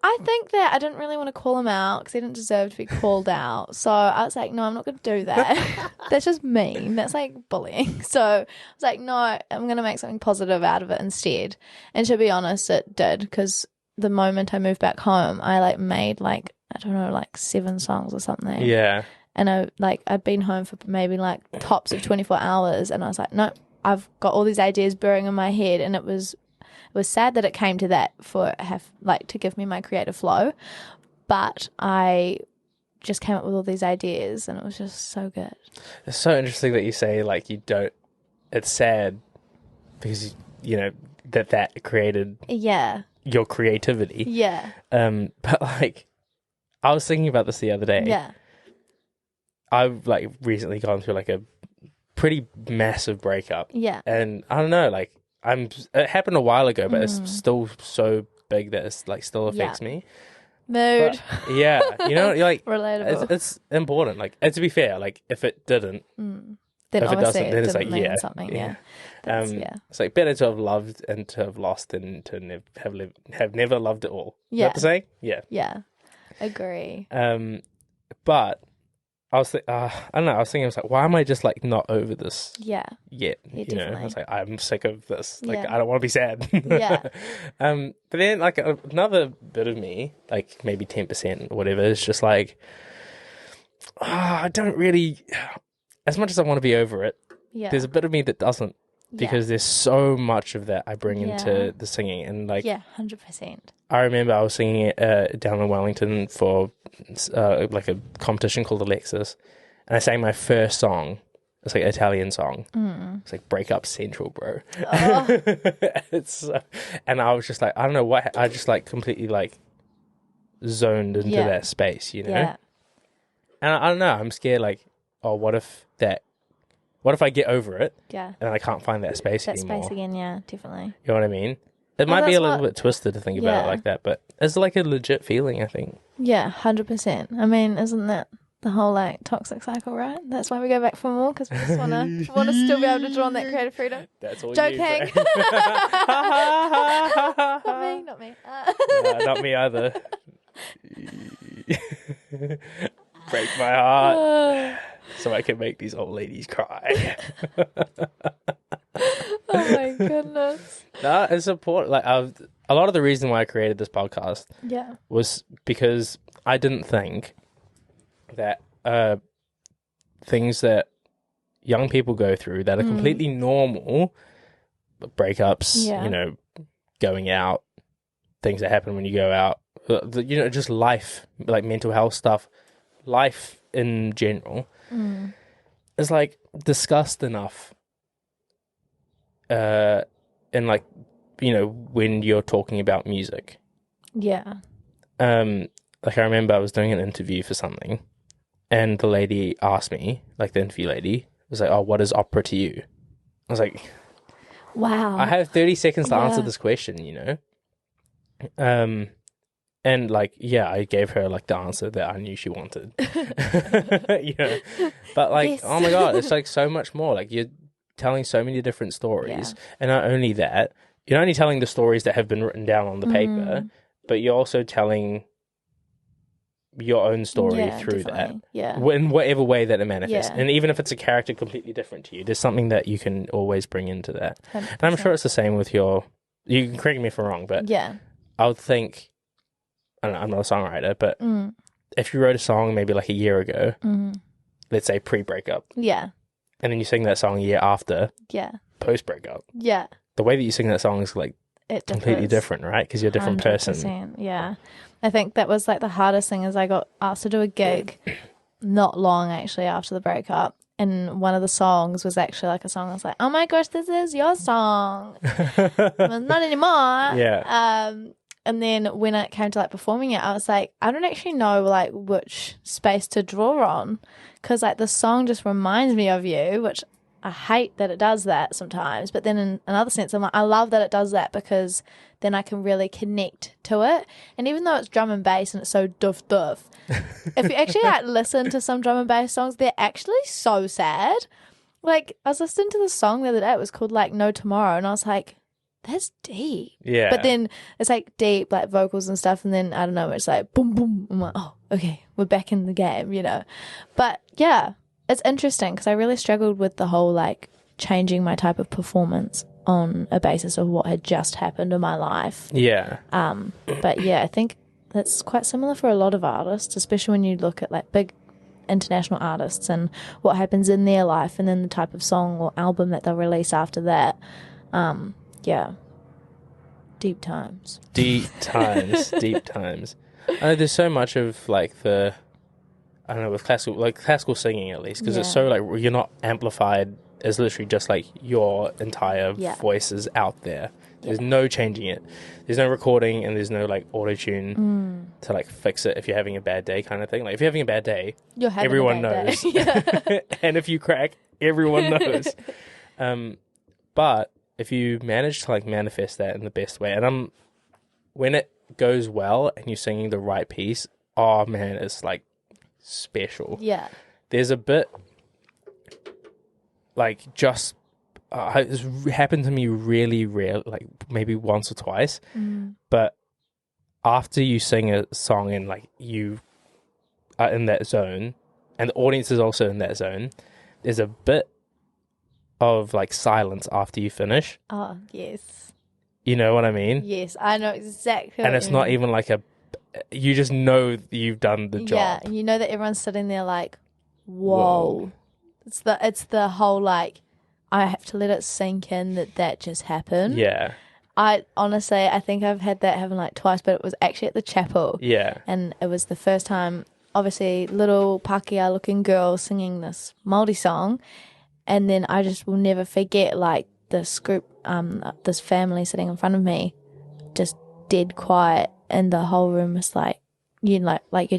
I think that I didn't really want to call him out because he didn't deserve to be called out. So I was like, no, I'm not going to do that. That's just mean. That's like bullying. So I was like, no, I'm going to make something positive out of it instead. And to be honest, it did, because the moment I moved back home, I like made like, I don't know, like 7 songs or something. Yeah. And I'd been home for maybe like tops of 24 hours. And I was like, no, I've got all these ideas brewing in my head. And it was sad that it came to that to give me my creative flow, but I just came up with all these ideas and it was just so good. It's so interesting that you say like you don't. It's sad because you know that created your creativity. Yeah. But like I was thinking about this the other day. Yeah. I've like recently gone through like a pretty massive breakup. Yeah. And I don't know, like. It happened a while ago, but it's still so big that it's like still affects me. Mood. But, yeah, you know, like relatable. It's important. Like, and to be fair, like if it didn't, then if it doesn't, then it's like something. Yeah. It's like better to have loved and to have lost than to have never loved at all. Yeah. Is that the saying? Yeah. Yeah. Agree. But I was I don't know. I was thinking, I was like, why am I just like not over this? Yeah. Yet, Yeah, you know, I was like, I'm sick of this. Like, Yeah. I don't want to be sad. Yeah. But then, like, another bit of me, like maybe 10% or whatever, is just like, I don't really. As much as I want to be over it, there's a bit of me that doesn't, because there's so much of that I bring into the singing, and like, 100%. I remember I was singing it down in Wellington for like a competition called Alexis, and I sang my first song. It's like an Italian song. It's like Break Up Central, bro. Oh. And I was just like, I don't know what, I just like completely like zoned into that space, you know? Yeah. And I don't know, I'm scared like, oh, what if I get over it? Yeah. And I can't find that space anymore. That space again, yeah, definitely. You know what I mean? It might be a little bit twisted to think about it like that, but it's like a legit feeling, I think. Yeah, 100%. I mean, isn't that the whole like toxic cycle, right? That's why we go back for more, because we just want to still be able to draw on that creative freedom. That's all. Joking. You, Not me. Not me either. Break my heart so I can make these old ladies cry. Oh my goodness. No, it's important. Like a lot of the reason why I created this podcast was because I didn't think that things that young people go through that are completely normal, breakups, you know, going out, things that happen when you go out, you know, just life, like mental health stuff, life in general, is like discussed enough. And like, you know, when you're talking about music. Yeah. Like I remember I was doing an interview for something, and the lady asked me, like the interview lady was like, oh, what is opera to you? I was like, wow. I have 30 seconds to answer this question, you know? And like, I gave her like the answer that I knew she wanted. You know? But like, oh my God, it's like so much more. Like you're telling so many different stories, and not only that, you're not only telling the stories that have been written down on the paper, but you're also telling your own story through that, in whatever way that it manifests. And even if it's a character completely different to you, there's something that you can always bring into that. 100%. And I'm sure it's the same with you can correct me if I'm wrong, but I would think, I don't know, I'm not a songwriter, but if you wrote a song maybe like a year ago, let's say pre-breakup, and then you sing that song a year after, post-breakup, the way that you sing that song is like completely different, right? Because you're a different 100%, person. Yeah. I think that was like the hardest thing, is I got asked to do a gig not long actually after the breakup, and one of the songs was actually like a song I was like, oh my gosh, this is your song. Well, not anymore. And then when it came to like performing it, I was like, I don't actually know like which space to draw on, because like the song just reminds me of you, which I hate that it does that sometimes, but then in another sense, I'm like, I love that it does that because then I can really connect to it. And even though it's drum and bass and it's so doof, if you actually like listen to some drum and bass songs, they're actually so sad. Like, I was listening to the song the other day, it was called like No Tomorrow, and I was like, that's deep. Yeah. But then it's like deep, like vocals and stuff, and then I don't know, it's like boom, boom. I'm like, oh, okay, we're back in the game, you know. But yeah, it's interesting because I really struggled with the whole like changing my type of performance on a basis of what had just happened in my life. Yeah. But yeah, I think that's quite similar for a lot of artists, especially when you look at like big international artists and what happens in their life and then the type of song or album that they'll release after that. Yeah. Deep times. Deep times. I know there's so much of like I don't know, with classical singing at least, because it's so like you're not amplified. It's literally just like your entire voice is out there. There's no changing it. There's no recording and there's no like auto-tune to like fix it if you're having a bad day kind of thing. Like if you're having a bad day, everyone knows. And if you crack, everyone knows. But if you manage to like manifest that in the best way, and when it goes well and you're singing the right piece, oh man, it's like special. Yeah. There's a bit like just it's happened to me really rare, like maybe once or twice. But after you sing a song and like you are in that zone, and the audience is also in that zone, there's a bit of like silence after you finish. Oh, yes. You know what I mean? Yes, I know exactly. And it's not even like you just know you've done the job. Yeah, you know that everyone's sitting there like, whoa. It's the whole like, I have to let it sink in that just happened. Yeah. I think I've had that happen like twice, but it was actually at the chapel. Yeah. And it was the first time, obviously, little Pākehā looking girl singing this Māori song. And then I just will never forget, like, this group, this family sitting in front of me, just dead quiet. And the whole room was like, you'd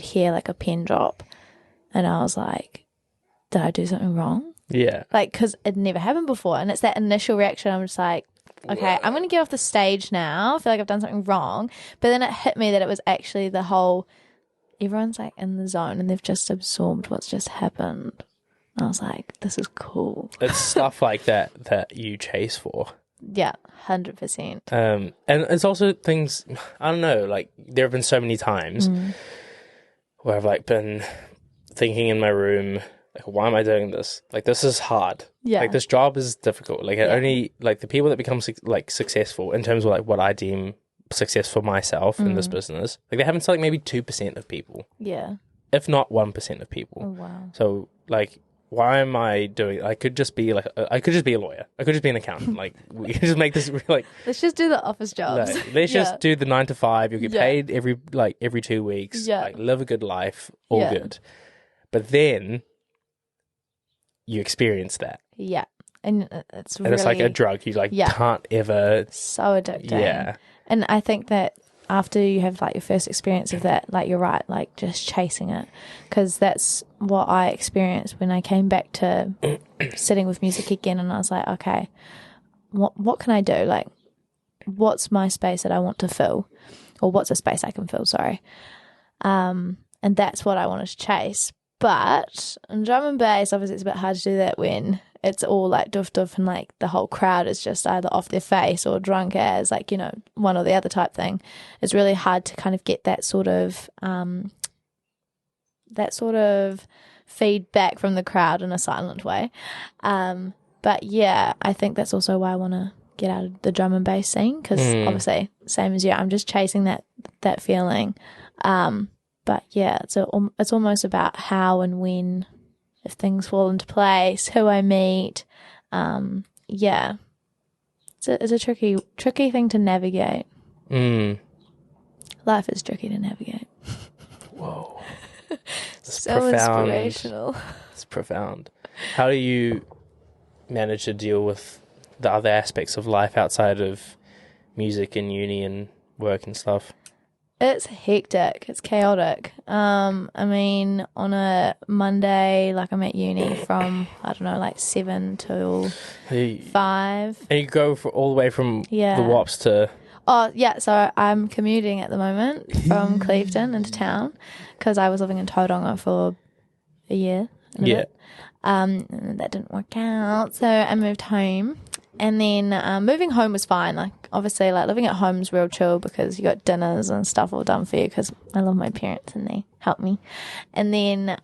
hear like a pin drop. And I was like, did I do something wrong? Yeah. Like, because it never happened before. And it's that initial reaction. I'm just like, okay, I'm going to get off the stage now. I feel like I've done something wrong. But then it hit me that it was actually the whole, everyone's like in the zone and they've just absorbed what's just happened. And I was like, this is cool. It's stuff like that you chase for. Yeah, 100%. And it's also things, I don't know, like there have been so many times where I've like been thinking in my room, like, why am I doing this? Like, this is hard. Yeah. Like, this job is difficult. Like, only, like, the people that become, like, successful in terms of, like, what I deem success for myself in this business, like, that happens to, like, maybe 2% of people. Yeah. If not 1% of people. Oh, wow. So, like, why am I doing, I could just be, like, I could just be a lawyer. I could just be an accountant. Like, we can just make this, like... Let's just do the office jobs. Like, let's just do the 9 to 5. You'll get paid every 2 weeks. Yeah. Like, live a good life. All good. But then... you experience that. Yeah. And it's really... and it's like a drug. You, like, can't ever... so addicting. Yeah. And I think that after you have, like, your first experience of that, like, you're right, like, just chasing it. Because that's what I experienced when I came back to sitting with music again, and I was like, okay, what can I do? Like, what's my space that I want to fill? Or what's a space I can fill, sorry. And that's what I wanted to chase. But in drum and bass, obviously it's a bit hard to do that when it's all like doof and like the whole crowd is just either off their face or drunk as, like, you know, one or the other type thing. It's really hard to kind of get that sort of feedback from the crowd in a silent way. But yeah, I think that's also why I want to get out of the drum and bass scene, because obviously, same as you, I'm just chasing that feeling. But yeah, it's almost about how and when, if things fall into place, who I meet. Yeah, it's a tricky thing to navigate. Life is tricky to navigate. Whoa, so profound. Inspirational. It's profound. How do you manage to deal with the other aspects of life outside of music and uni and work and stuff? It's hectic. It's chaotic. I mean, on a Monday, like I'm at uni from, I don't know, like 7 till 5. And you go all the way from the WAPs to... Oh, yeah. So I'm commuting at the moment from Clevedon into town because I was living in Tauranga for a year. And that didn't work out. So I moved home. And then moving home was fine. Like, obviously, like living at home is real chill because you got dinners and stuff all done for you because I love my parents and they help me. And then,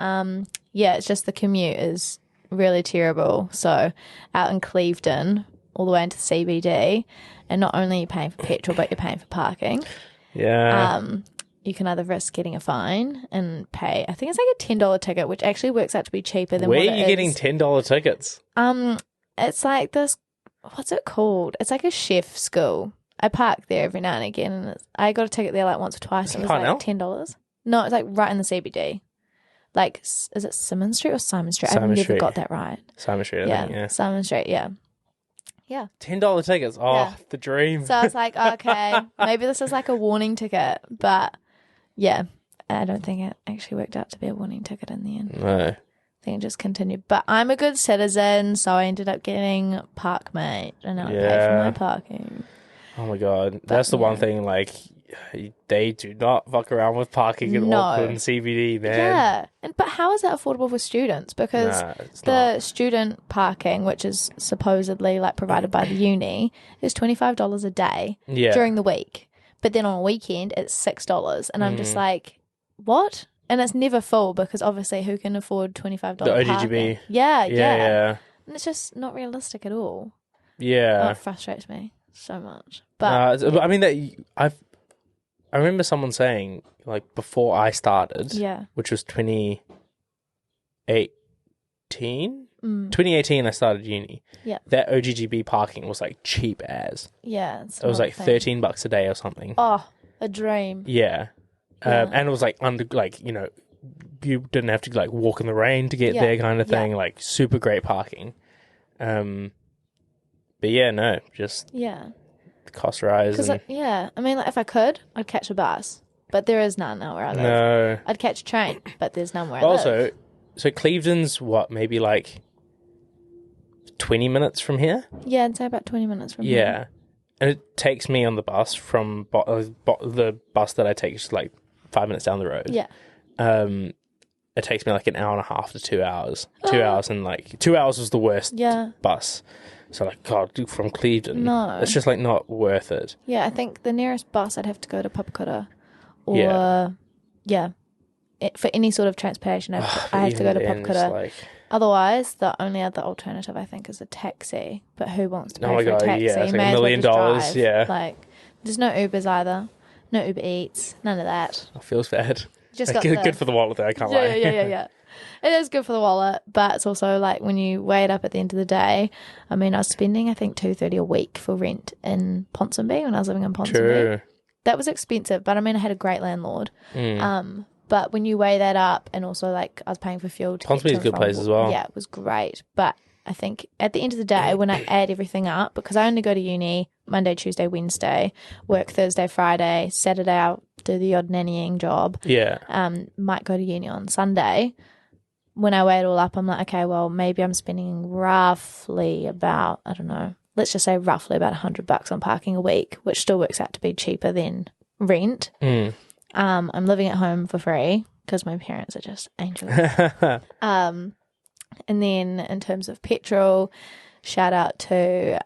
it's just the commute is really terrible. So out in Clevedon, all the way into the CBD, and not only are you paying for petrol, but you're paying for parking. Yeah. You can either risk getting a fine and pay, I think it's like a $10 ticket, which actually works out to be cheaper than Where what it is. Where are you getting $10 tickets? It's like this... What's it called? It's like a chef school. I park there every now and again, and I got a ticket there like once or twice. And it was like $10. No, it's like right in the CBD. Like, is it Simon Street or Simon Street? I've never got that right. Simon Street, I think, yeah. Simon Street, yeah. Yeah. $10 tickets. Oh, the dream. So I was like, okay, maybe this is like a warning ticket, but yeah, I don't think it actually worked out to be a warning ticket in the end. No. I think it just continued. But I'm a good citizen, so I ended up getting Parkmate, and I pay for my parking. Oh my God. That's the one thing, like, they do not fuck around with parking in Auckland CBD, man. Yeah. But how is that affordable for students? Because student parking, which is supposedly like provided by the uni, is $25 a day during the week. But then on a weekend, it's $6. And I'm just like, what? And it's never full because obviously who can afford $25 the OGGB parking? Yeah. And it's just not realistic at all. Yeah. It frustrates me so much. But I mean, I remember someone saying, like, before I started, which was 2018? 2018 I started uni. Yeah. That OGGB parking was like cheap as. Yeah. It was like $13 a day or something. Oh, a dream. Yeah. And it was like you didn't have to like walk in the rain to get there kind of thing, like super great parking. But just the cost rise. I mean, like, if I could, I'd catch a bus, but there is none now where I live. No. I'd catch a train, but there's none where I live. So Clevedon's maybe like 20 minutes from here? Yeah, I'd say about 20 minutes from here. Yeah. And it takes me on the bus from the bus that I take is like 5 minutes down the road. Yeah. It takes me like an hour and a half to 2 hours. 2 hours, and like 2 hours was the worst bus. So like, God, from Clevedon, it's just like not worth it. Yeah, I think the nearest bus I'd have to go to Papakura, or for any sort of transportation, I have to go to Papakura. Like... Otherwise, the only other alternative I think is a taxi. But who wants to pay for a taxi? Yeah, it's like $1 million. Yeah, like there's no Ubers either, no Uber Eats, none of that. It feels bad. Just good for the wallet though. I can't lie. Yeah. It is good for the wallet, but it's also like when you weigh it up at the end of the day. I mean, I was spending I think $230 a week for rent in Ponsonby when I was living in Ponsonby. True. That was expensive, but I mean, I had a great landlord. But when you weigh that up, and also like I was paying for fuel. Ponsonby's a good place as well. Yeah, it was great. But I think at the end of the day, when I add everything up, because I only go to uni Monday, Tuesday, Wednesday, work Thursday, Friday, Saturday I'll do the odd nannying job. Yeah. Might go to uni on Sunday. When I weigh it all up, I'm like, okay, well, maybe I'm spending roughly about, I don't know, let's just say roughly about $100 on parking a week, which still works out to be cheaper than rent. I'm living at home for free because my parents are just angels. And then in terms of petrol, shout out to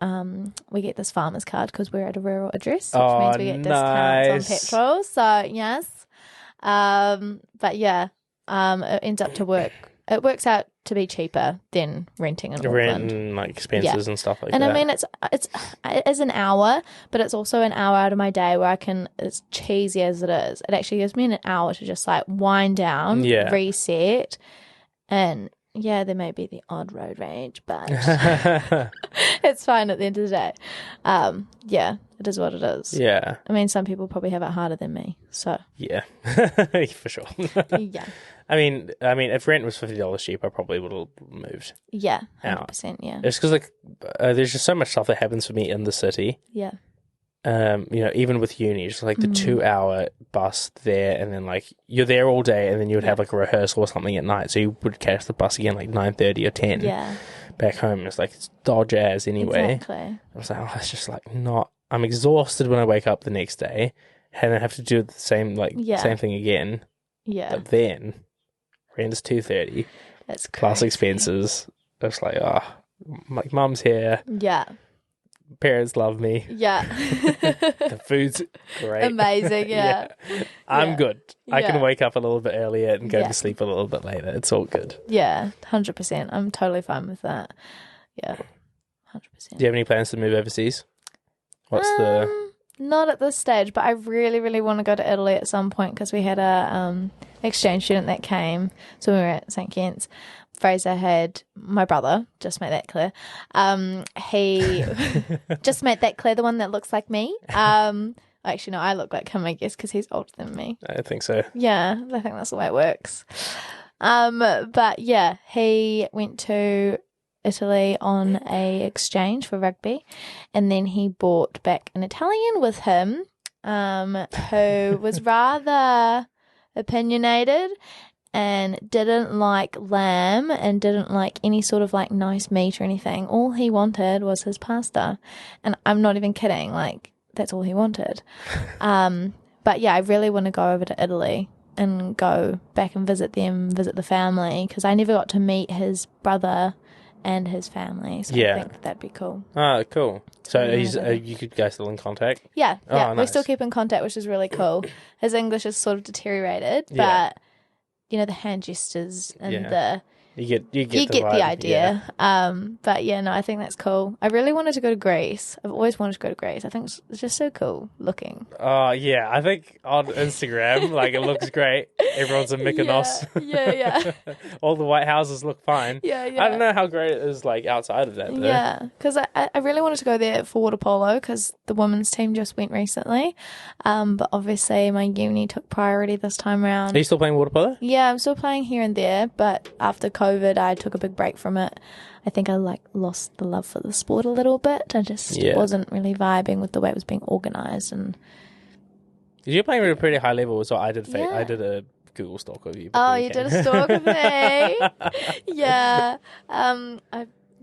we get this farmer's card because we're at a rural address, which means we get discounts on petrol. So yes, but yeah, it ends up to work. It works out to be cheaper than renting in Auckland. Rent and like expenses and stuff like that. And I mean, it is an hour, but it's also an hour out of my day where I can, as cheesy as it is, it actually gives me an hour to just like wind down, reset, and yeah, there may be the odd road rage, but it's fine at the end of the day. Yeah, it is what it is. Yeah. I mean, some people probably have it harder than me, so. Yeah, for sure. Yeah. I mean, if rent was $50 cheap, I probably would have moved. Yeah, 100%, yeah. It's because like there's just so much stuff that happens for me in the city. Yeah. even with uni, just like the 2-hour bus there, and then like you're there all day, and then you would have like a rehearsal or something at night, so you would catch the bus again like 9:30 or 10. Yeah. Back home, it's like it's dodge as anyway. Exactly. I was like, it's just like not. I'm exhausted when I wake up the next day, and I have to do the same thing again. Yeah. But then rent is $230. That's crazy. Plus expenses. I was like, my mum's here. Yeah. Parents love me. Yeah. The food's great. Amazing, yeah. I'm good. I can Yeah. wake up a little bit earlier and go to sleep a little bit later. It's all good. Yeah, 100%. I'm totally fine with that. Yeah, 100%. Do you have any plans to move overseas? What's Not at this stage, but I really, really want to go to Italy at some point because we had a exchange student that came. So we were at St. Kitts. Fraser had my brother, just make that clear. He just made that clear, the one that looks like me. Actually, no, I look like him, I guess, because he's older than me. I think so. Yeah, I think that's the way it works. But yeah, he went to Italy on a exchange for rugby, and then he brought back an Italian with him, who was rather opinionated and didn't like lamb and didn't like any sort of like nice meat or anything. All he wanted was his pasta, and I'm not even kidding, like that's all he wanted. But yeah, I really want to go over to Italy and go back and visit them, visit the family, because I never got to meet his brother and his family, so I think that'd be cool. Oh, cool. So you could guys still in contact? Yeah, nice. We still keep in contact, which is really cool. His English is sort of deteriorated, but the hand gestures and the you get the idea. But yeah, no, I think that's cool. I really wanted to go to Greece. I've always wanted to go to Greece. I think it's just so cool looking. Oh yeah, I think on Instagram, like it looks great. Everyone's in Mykonos. Yeah. All the white houses look fine. Yeah. I don't know how great it is like outside of that though. Yeah, because I really wanted to go there for water polo because the women's team just went recently. But obviously my uni took priority this time around. Are you still playing water polo? Yeah, I'm still playing here and there, but after COVID, I took a big break from it. I think I lost the love for the sport a little bit. I just wasn't really vibing with the way it was being organised. And you're playing at a pretty high level, so I did. I did a Google stalk of you. Oh, you did a stalk of me? Yeah. I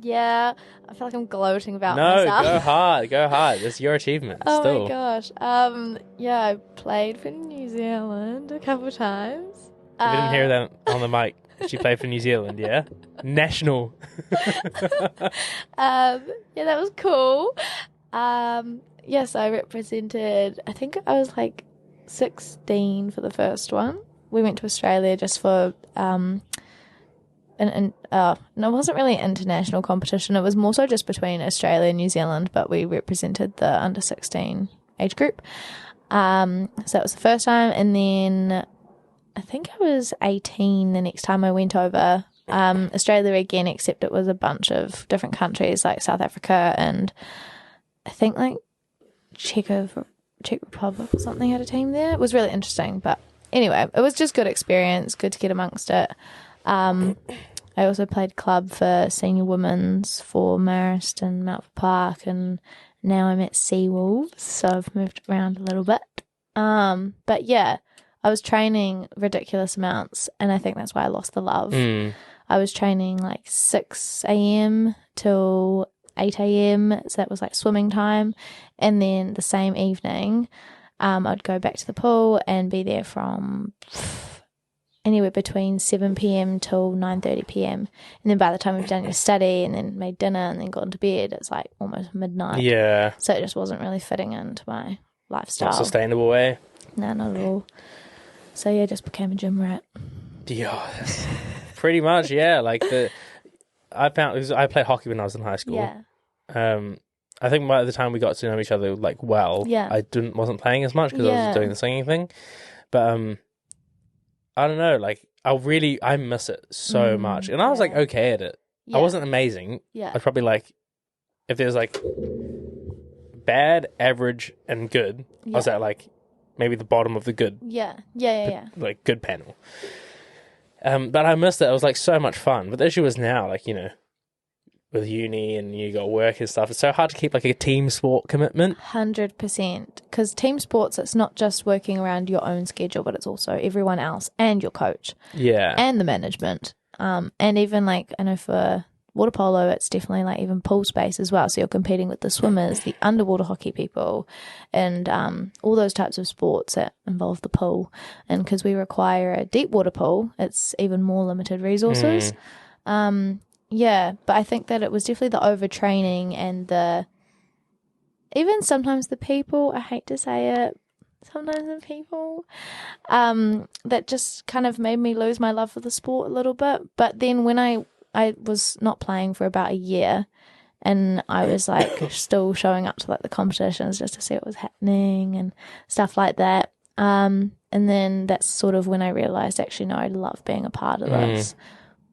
feel like I'm gloating about myself. No, go hard. It's your achievement. Oh still. my gosh. I played for New Zealand a couple of times. If you didn't hear that on the mic, she played for New Zealand, yeah? National. Yeah, that was cool. Yes, I represented, I think I was like 16 for the first one. We went to Australia just for, no, it wasn't really an international competition. It was more so just between Australia and New Zealand, but we represented the under 16 age group. So that was the first time, and then I think I was 18 the next time I went over. Australia again, except it was a bunch of different countries like South Africa and I think like Czech Republic or something had a team there. It was really interesting, but anyway, it was just good experience, good to get amongst it. I also played club for senior women's for Marist and Mount Park, and now I'm at Seawolves, so I've moved around a little bit. But yeah, I was training ridiculous amounts, and I think that's why I lost the love. I was training like 6 a.m. till 8 a.m, so that was like swimming time, and then the same evening I'd go back to the pool and be there from anywhere between 7 p.m. till 9:30 p.m, and then by the time we've done your study and then made dinner and then gone to bed, it's like almost midnight. Yeah, so it just wasn't really fitting into my lifestyle. Not sustainable way. No, not at all. So yeah, just became a gym rat. Yeah, pretty much. Yeah, like I played hockey when I was in high school. Yeah. I think by the time we got to know each other like well, I wasn't playing as much because I was doing the singing thing. But I don't know, like I miss it so much, and I was like okay at it. I wasn't amazing. Yeah, I'd probably like if there's like bad, average, and good. I was at like maybe the bottom of the good. Yeah. Like good panel. But I missed it. It was like so much fun. But the issue is now, like, with uni and you got work and stuff, it's so hard to keep like a team sport commitment. 100%. Because team sports, it's not just working around your own schedule, but it's also everyone else and your coach. Yeah. And the management. And even like, I know for water polo, it's definitely like even pool space as well. So you're competing with the swimmers, the underwater hockey people, and all those types of sports that involve the pool. And because we require a deep water pool, it's even more limited resources. Yeah, but I think that it was definitely the overtraining and even sometimes the people, I hate to say it, sometimes the people, that just kind of made me lose my love for the sport a little bit. But then when I was not playing for about a year and I was like still showing up to like the competitions just to see what was happening and stuff like that. And then that's sort of when I realized actually, no, I love being a part of this.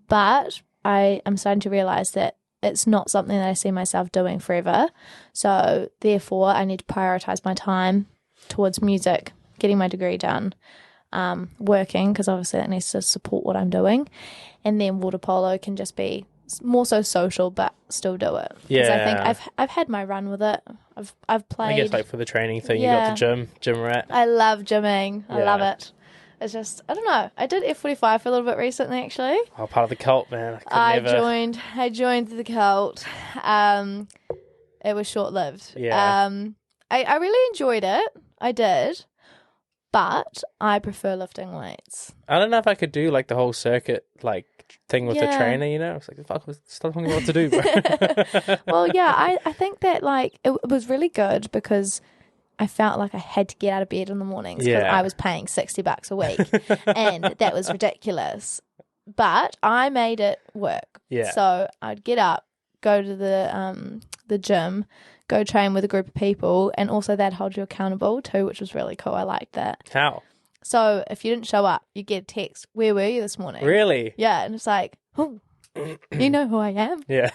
But I am starting to realize that it's not something that I see myself doing forever. So therefore I need to prioritize my time towards music, getting my degree done, working, because obviously that needs to support what I'm doing. And then water polo can just be more so social, but still do it. Because I think I've had my run with it. I've played. I guess like for the training thing, you got the gym rat. I love gymming. I love it. It's just, I don't know. I did F45 for a little bit recently, actually. Oh, part of the cult, man. I joined the cult. It was short-lived. Yeah. I really enjoyed it. I did. But I prefer lifting weights. I don't know if I could do like the whole circuit like thing with the trainer, you know? It's like, fuck, stop telling me what to do, bro. Well, yeah, I think that like it was really good because I felt like I had to get out of bed in the mornings because I was paying $60 a week and that was ridiculous. But I made it work. Yeah. So I'd get up, go to the gym, go train with a group of people, and also they'd hold you accountable too, which was really cool. I liked that. How? So if you didn't show up, you get a text, "Where were you this morning?" Really? Yeah, and it's like, oh, you know who I am? Yeah.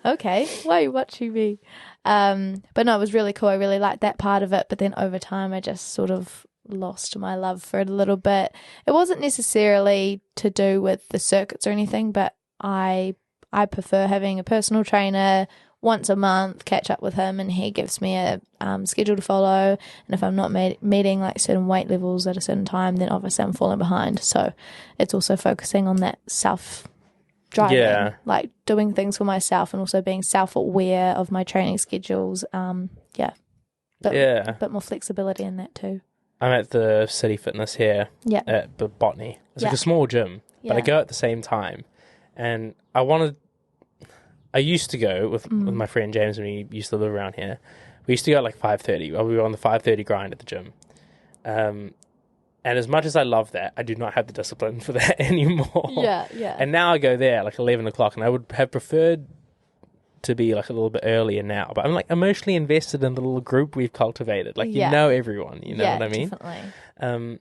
Okay, why are you watching me? But no, it was really cool. I really liked that part of it. But then over time, I just sort of lost my love for it a little bit. It wasn't necessarily to do with the circuits or anything, but I prefer having a personal trainer once a month, catch up with him, and he gives me a schedule to follow. And if I'm not meeting like certain weight levels at a certain time, then obviously I'm falling behind. So it's also focusing on that self-driving, like doing things for myself and also being self-aware of my training schedules. But more flexibility in that too. I'm at the City Fitness here at Botany. It's like a small gym, but I go at the same time. And I used to go with my friend James when he used to live around here. We used to go at like 5:30. We were on the 5:30 grind at the gym. And as much as I love that, I do not have the discipline for that anymore. Yeah. And now I go there like 11 o'clock, and I would have preferred to be like a little bit earlier now. But I'm like emotionally invested in the little group we've cultivated. Like, you know everyone, you know what I mean? Definitely.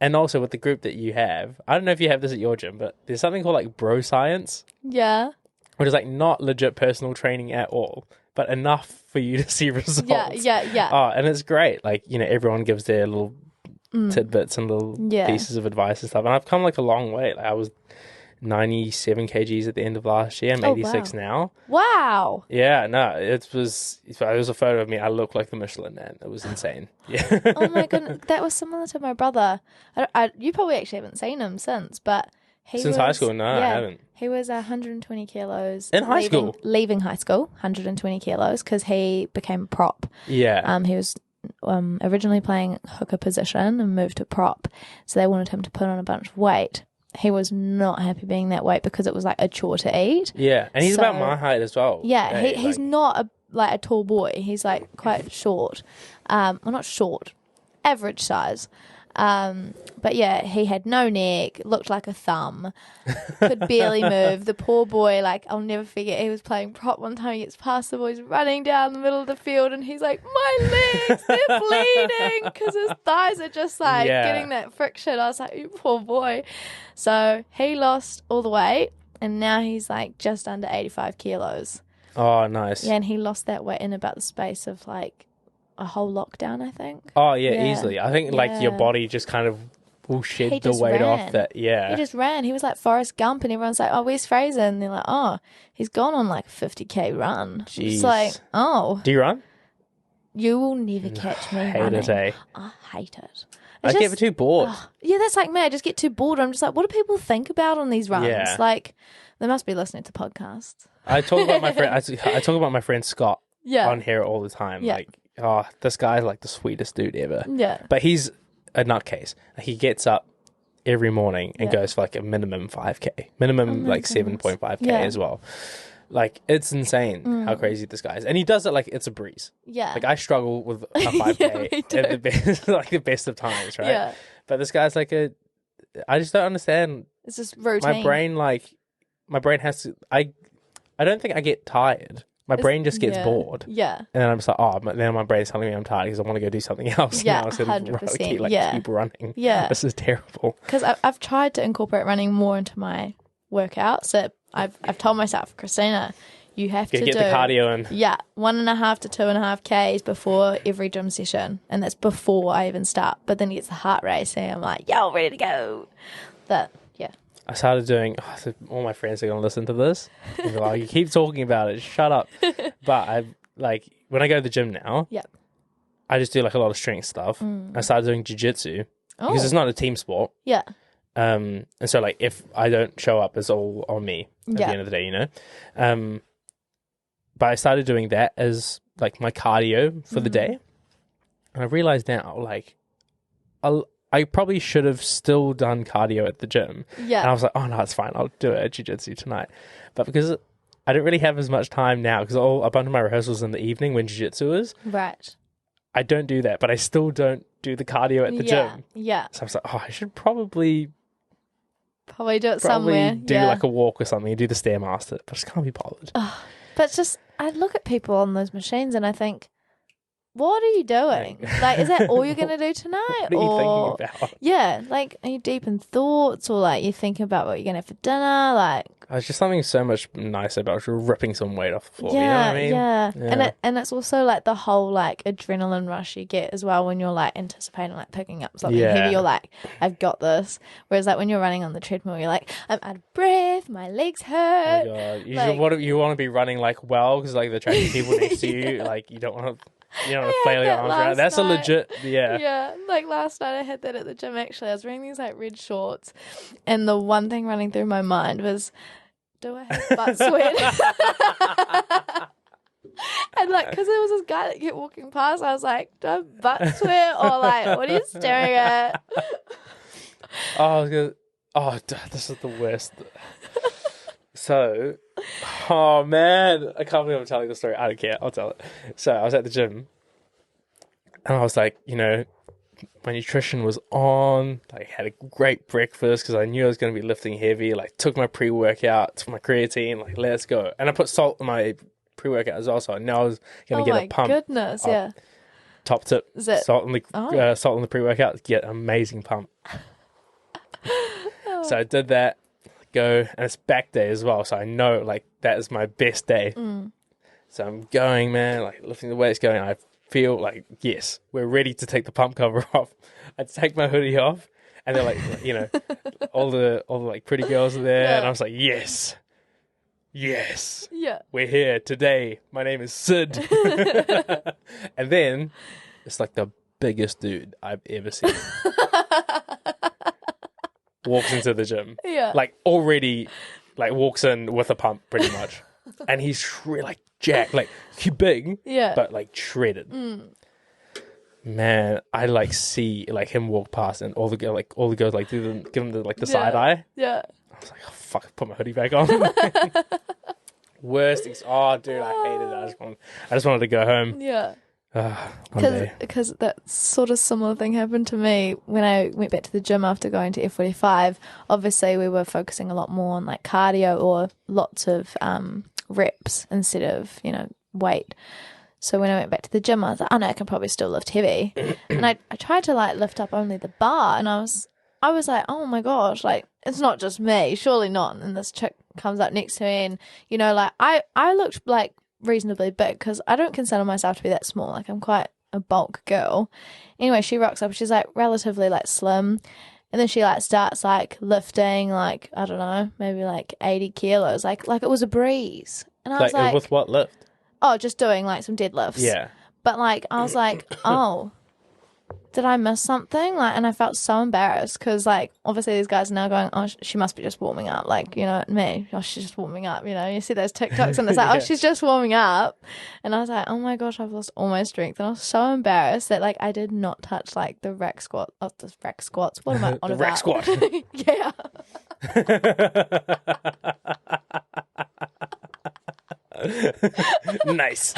And also with the group that you have, I don't know if you have this at your gym, but there's something called like bro science. Yeah. Which is like not legit personal training at all, but enough for you to see results. Yeah. Oh, and it's great. Like, you know, everyone gives their little tidbits and little pieces of advice and stuff. And I've come like a long way. Like I was 97 kgs at the end of last year. I'm 86 now. Wow. Yeah, no, it was a photo of me. I look like the Michelin Man. It was insane. Yeah. Oh my goodness. That was similar to my brother. You probably actually haven't seen him since, but since high school? No, I haven't. He was 120 kilos. In high school? Leaving high school, 120 kilos, because he became a prop. Yeah. He was originally playing hooker position and moved to prop, so they wanted him to put on a bunch of weight. He was not happy being that weight because it was like a chore to eat. Yeah, and he's about my height as well. Yeah, he's not a tall boy. He's like quite short. Well, not short, average size. But yeah, he had no neck, looked like a thumb, could barely move. The poor boy, like, I'll never forget, he was playing prop one time, he gets past the boys running down the middle of the field and he's like, my legs, they're bleeding, because his thighs are just like getting that friction. I was like, you poor boy. So he lost all the weight and now he's like just under 85 kilos. Oh, nice. Yeah, and he lost that weight in about the space of like a whole lockdown, I think. Oh, yeah, easily. I think, like, your body just kind of will shed the weight off that. Yeah. He just ran. He was like Forrest Gump, and everyone's like, oh, where's Fraser? And they're like, oh, he's gone on like a 50K run. Jeez. It's like, oh. Do you run? You will never catch me running. Hate it, eh? I hate it. I get too bored. Yeah, that's like me. I just get too bored. I'm just like, what do people think about on these runs? Yeah. Like, they must be listening to podcasts. I talk about my friend. I talk about my friend Scott on here all the time. Yeah. Like, oh, this guy's like the sweetest dude ever. Yeah. But he's a nutcase. He gets up every morning and goes for like a minimum 5K, minimum like 7.5K as well. Like, it's insane how crazy this guy is. And he does it like it's a breeze. Yeah. Like, I struggle with a 5K at the best, like the best of times, right? Yeah. But this guy's like I just don't understand. It's just routine. My brain has to, I don't think I get tired. My brain just gets bored. Yeah. And then I'm just like, but then my brain's telling me I'm tired because I want to go do something else now instead of 100%. keep running. Yeah. This is terrible. Because I've tried to incorporate running more into my workout. So I've told myself, Christina, you have to get the cardio in. Yeah, 1.5 to 2.5 Ks before every gym session. And that's before I even start. But then it gets the heart racing. I'm like, yo, ready to go. I started doing, all my friends are going to listen to this. They're like, you keep talking about it, shut up. But when I go to the gym now, I just do like a lot of strength stuff. I started doing jiu-jitsu because it's not a team sport. Yeah. And so like if I don't show up, it's all on me at the end of the day, you know? But I started doing that as like my cardio for the day. And I realized now, like, I probably should have still done cardio at the gym. Yeah. And I was like, oh, no, it's fine. I'll do it at jiu-jitsu tonight. But because I don't really have as much time now, because a bunch of my rehearsals in the evening when jiu-jitsu is. Right. I don't do that, but I still don't do the cardio at the gym. Yeah. So I was like, I should probably do it somewhere. Do like a walk or something, do the Stairmaster, but I just can't be bothered. But it's just, I look at people on those machines and I think, what are you doing? Like, is that all you're going to do tonight? What are you thinking about? Yeah, like, are you deep in thoughts, or like you thinking about what you're going to have for dinner? Like, it's just something so much nicer about ripping some weight off the floor. Yeah, you know what I mean? Yeah. And it's also like the whole like adrenaline rush you get as well when you're like anticipating like picking up something heavy. You're like, I've got this. Whereas like when you're running on the treadmill, you're like, I'm out of breath, my legs hurt. Oh my God. You want to be running like well, because like the training people next to you, like you don't want to. You know, flail your arms around. That's a legit, Yeah, like last night I had that at the gym actually. I was wearing these like red shorts, and the one thing running through my mind was, do I have butt sweat? And like, because there was this guy that kept walking past, I was like, do I have butt sweat? Or like, what are you staring at? This is the worst. So, oh man, I can't believe I'm telling the story. I don't care. I'll tell it. So I was at the gym and I was like, you know, my nutrition was on, like had a great breakfast because I knew I was going to be lifting heavy, like took my pre-workout, took my creatine, like let's go. And I put salt in my pre-workout as well, so I knew I was going to get a pump. Oh my goodness, yeah. Top tip, salt in the pre-workout, get an amazing pump. So I did that. Go, and it's back day as well, so I know like that is my best day. So I'm going, man, like lifting the weights, going. I feel like, yes, we're ready to take the pump cover off. I take my hoodie off, and they're like, you know, all the like pretty girls are there, and I was like, yes, we're here today. My name is Sid. And then it's like the biggest dude I've ever seen. Walks into the gym. Yeah. Like already like walks in with a pump pretty much. And he's like jacked, like he's big, but like shredded. Man, I like see like him walk past and all the girls like give him the side eye. Yeah. I was like, oh fuck, put my hoodie back on. Worst dude, I hated it. I just wanted to go home. Yeah. Because that sort of similar thing happened to me when I went back to the gym after going to F45. Obviously, we were focusing a lot more on like cardio or lots of reps instead of, you know, weight. So when I went back to the gym, I was like, oh no, I can probably still lift heavy. And I tried to like lift up only the bar, and I was like, oh my gosh, like it's not just me, surely not. And this chick comes up next to me, and you know, like I looked like reasonably big because I don't consider myself to be that small. Like I'm quite a bulk girl. Anyway, she rocks up. She's like relatively like slim, And then she like starts like lifting like, I don't know, maybe like 80 kilos, like it was a breeze. And I was like, with what lift? Oh, just doing like some deadlifts. Yeah. But like I was like, oh, did I miss something? Like, and I felt so embarrassed because like obviously these guys are now going, oh, she must be just warming up. Like, you know, me, oh, she's just warming up. You know, you see those TikToks and it's like, oh, she's just warming up. And I was like, oh my gosh, I've lost all my strength. And I was so embarrassed that like I did not touch like the rack squat. Oh, the rack squats. What am I on the about? Rack squat. Yeah. Nice.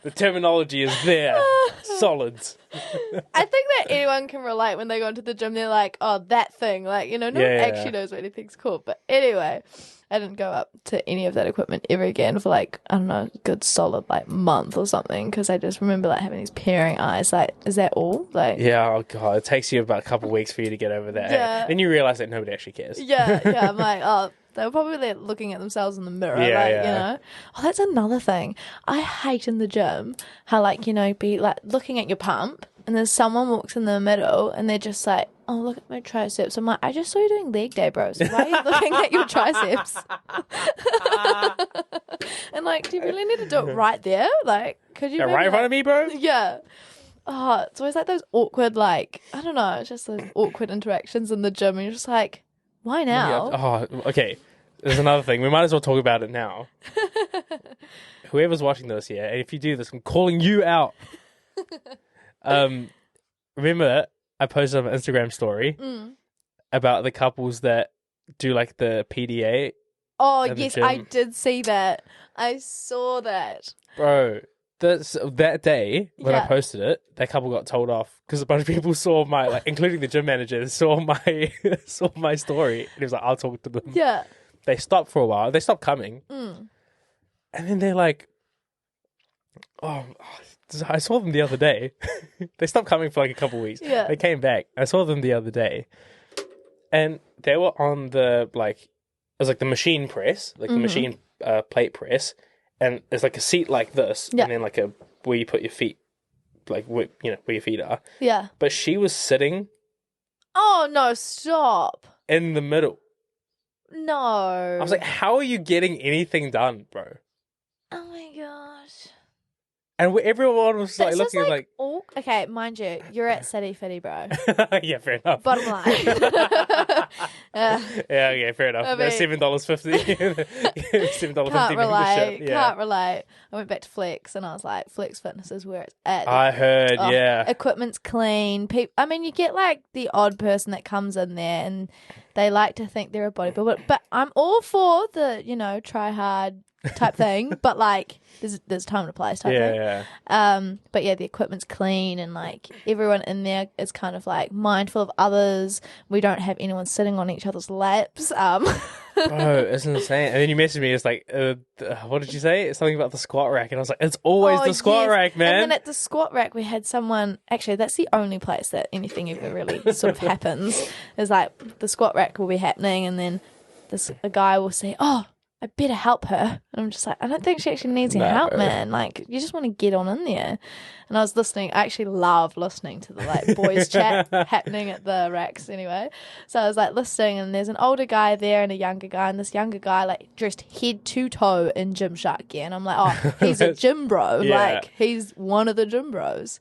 The terminology is there. Solid. I think that anyone can relate when they go into the gym. They're like, oh, that thing. Like, you know, no one actually knows what anything's called. But anyway, I didn't go up to any of that equipment ever again for like, I don't know, a good solid like month or something. Because I just remember like having these peering eyes. Like, is that all? Like, yeah, oh God. It takes you about a couple of weeks for you to get over that. Yeah. Then you realise that nobody actually cares. Yeah. I'm like, oh, they were probably like, looking at themselves in the mirror, you know. Oh, that's another thing. I hate in the gym how, like, you know, be like looking at your pump and then someone walks in the middle and they're just like, oh, look at my triceps. I'm like, I just saw you doing leg day, bro. So why are you looking at your triceps? And like, do you really need to do it right there? Like, could you right in front of me, bro? Yeah. Oh, it's always like those awkward, like, I don't know, it's just those awkward interactions in the gym and you're just like, why now? Oh, okay. There's another thing. We might as well talk about it now. Whoever's watching this, yeah, and if you do this, I'm calling you out. Remember, I posted on my Instagram story about the couples that do like the PDA. Oh, yes, I did see that. I saw that. Bro, that day when I posted it, that couple got told off because a bunch of people saw my, like, including the gym manager, saw my story, and he was like, "I'll talk to them." Yeah. They stopped for a while. They stopped coming, and then they're like, "Oh, I saw them the other day." They stopped coming for like a couple of weeks. Yeah. They came back. I saw them the other day, and they were on the it was like the machine press, like the machine plate press. And there's like a seat like this, and then like where you put your feet, like where your feet are. Yeah. But she was sitting. Oh no! Stop. In the middle. No. I was like, how are you getting anything done, bro? Oh my gosh. And everyone was like looking like, oh, okay, mind you, you're at City Fitty, bro. Yeah, fair enough. Bottom line. Yeah, okay, fair enough. I mean, $7.50. $7.50 can't relate. Yeah. Can't relate. I went back to Flex and I was like, Flex Fitness is where it's at. I heard, yeah. Equipment's clean. I mean, you get like the odd person that comes in there and they like to think they're a bodybuilder, but I'm all for the, try hard type thing, but like there's time and place type thing. Yeah. But yeah, the equipment's clean and like everyone in there is kind of like mindful of others. We don't have anyone sitting on each other's laps. Bro, it's insane. And then you messaged me, it's like, what did you say? It's something about the squat rack. And I was like, it's always the squat rack, man. And then at the squat rack, we had someone, actually, that's the only place that anything ever really sort of happens, is like the squat rack will be happening and then a guy will say, oh, I better help her. And I'm just like, I don't think she actually needs your help, man. Like, you just want to get on in there. And I was listening. I actually love listening to the like boys chat happening at the racks anyway. So I was like listening and there's an older guy there and a younger guy. And this younger guy like dressed head to toe in Gymshark gear. And I'm like, oh, he's a gym bro. Yeah. Like, he's one of the gym bros.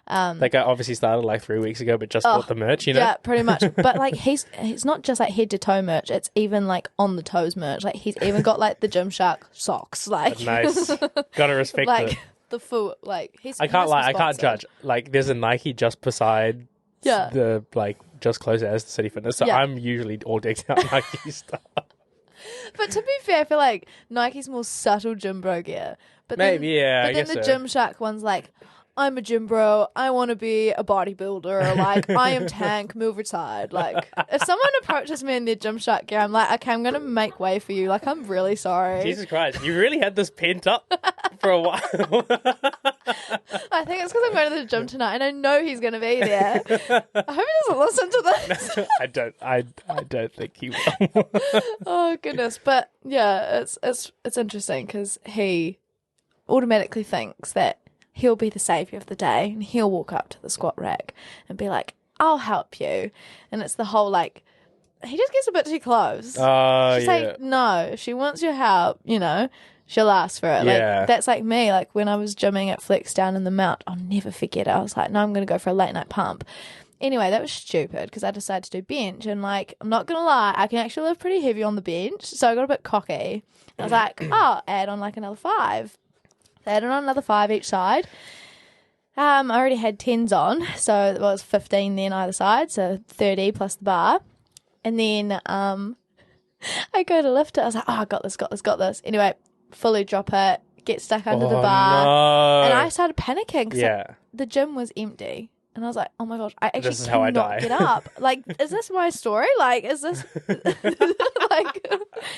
That guy obviously started like 3 weeks ago, but just bought the merch, Yeah, pretty much. But like he's not just like head to toe merch; it's even like on the toes merch. Like he's even got like the Gymshark socks. Like nice, gotta respect like it. The full like. I can't lie, I can't judge. Like there's a Nike just beside the like just close as the City Fitness, so I'm usually all decked out Nike stuff. But to be fair, I feel like Nike's more subtle gym bro gear. But maybe then, I guess the so. Gymshark one's like, I'm a gym bro. I want to be a bodybuilder. Like, I am tank, move retired. Like, if someone approaches me in their Gymshark gear, I'm like, okay, I'm going to make way for you. Like, I'm really sorry. Jesus Christ. You really had this pent up for a while. I think it's because I'm going to the gym tonight and I know he's going to be there. I hope he doesn't listen to this. I don't think he will. Oh, goodness. But, yeah, it's interesting because he automatically thinks that he'll be the saviour of the day and he'll walk up to the squat rack and be like, I'll help you. And it's the whole, like, he just gets a bit too close. She's like, no, if she wants your help, you know, she'll ask for it. Yeah. Like, that's like me. Like, when I was gymming at Flex down in the Mount, I'll never forget it. I was like, no, I'm going to go for a late night pump. Anyway, that was stupid because I decided to do bench. And, like, I'm not going to lie, I can actually lift pretty heavy on the bench. So I got a bit cocky. I was like, oh, add on, like, another 5. So I added on another 5 each side. I already had 10s on. So it was 15 then either side. So 30 plus the bar. And then I go to lift it. I was like, oh, I got this. Anyway, fully drop it, get stuck under the bar. No. And I started panicking because the gym was empty. And I was like, oh my gosh, I actually cannot get up. Like, is this my story? Like, is this like,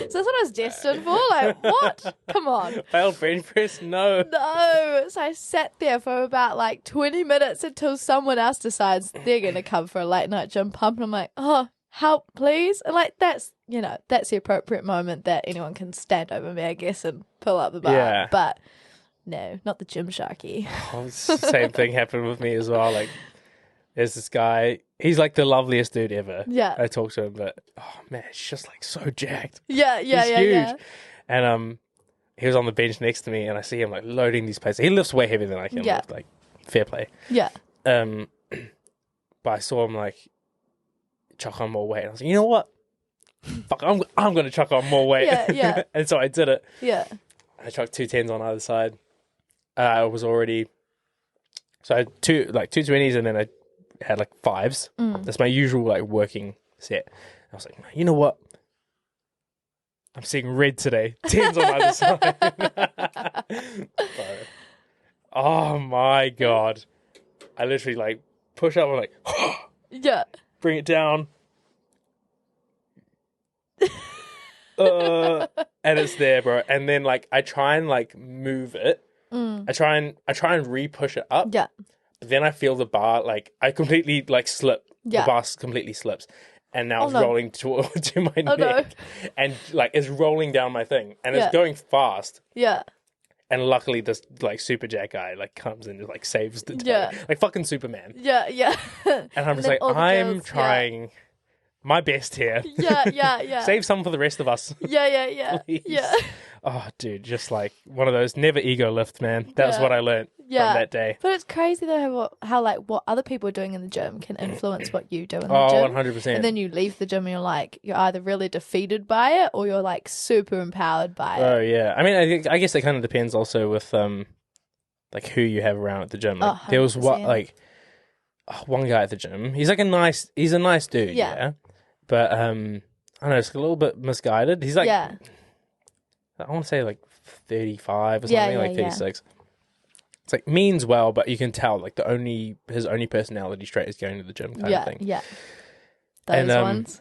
is this what I was destined for? Like, what? Come on. Failed bench press? No. No. So I sat there for about like 20 minutes until someone else decides they're going to come for a late night gym pump. And I'm like, oh, help, please. And like, that's, you know, that's the appropriate moment that anyone can stand over me, I guess, and pull up the bar. Yeah. But no, not the gym sharky. Oh, same thing happened with me as well. Like, there's this guy. He's like the loveliest dude ever. Yeah. I talk to him, but oh man, he's just like so jacked. Yeah. He's huge. And he was on the bench next to me, and I see him like loading these plates. He lifts way heavier than I can lift. Like, fair play. Yeah. But I saw him like chuck on more weight. And I was like, you know what? Fuck, I'm gonna chuck on more weight. Yeah. And so I did it. Yeah. I chucked 2 10s on either side. I was already so I had two 20s, and then I had like 5s. That's my usual like working set. I was like, you know what? I'm seeing red today. 10s on either side. Oh my god! I literally like push up. I'm like, yeah. Bring it down. And it's there, bro. And then like I try and like move it. I try and re-push it up. Yeah. But then I feel the bar like I completely like slip. Yeah. The bar completely slips. And now it's rolling to my neck. No. And like it's rolling down my thing. And it's going fast. Yeah. And luckily this like super jack guy like comes in and like saves the day. Yeah. Like fucking Superman. Yeah. And I'm just like, I'm trying my best here. Yeah. Save some for the rest of us. Yeah. Please. Yeah. Oh, dude, just like one of those never ego lift, man. That's what I learned from that day. But it's crazy though how like what other people are doing in the gym can influence what you do in the gym. 100%. And then you leave the gym and you're like, you're either really defeated by it or you're like super empowered by it. Oh yeah. I mean, I guess it kind of depends also with like who you have around at the gym. Like, there was one guy at the gym. He's like a nice dude. Yeah. But I don't know, it's a little bit misguided. He's like, I want to say like 35 or something, like 36. It's like means well, but you can tell like his only personality trait is going to the gym kind of thing. Yeah. Those ones.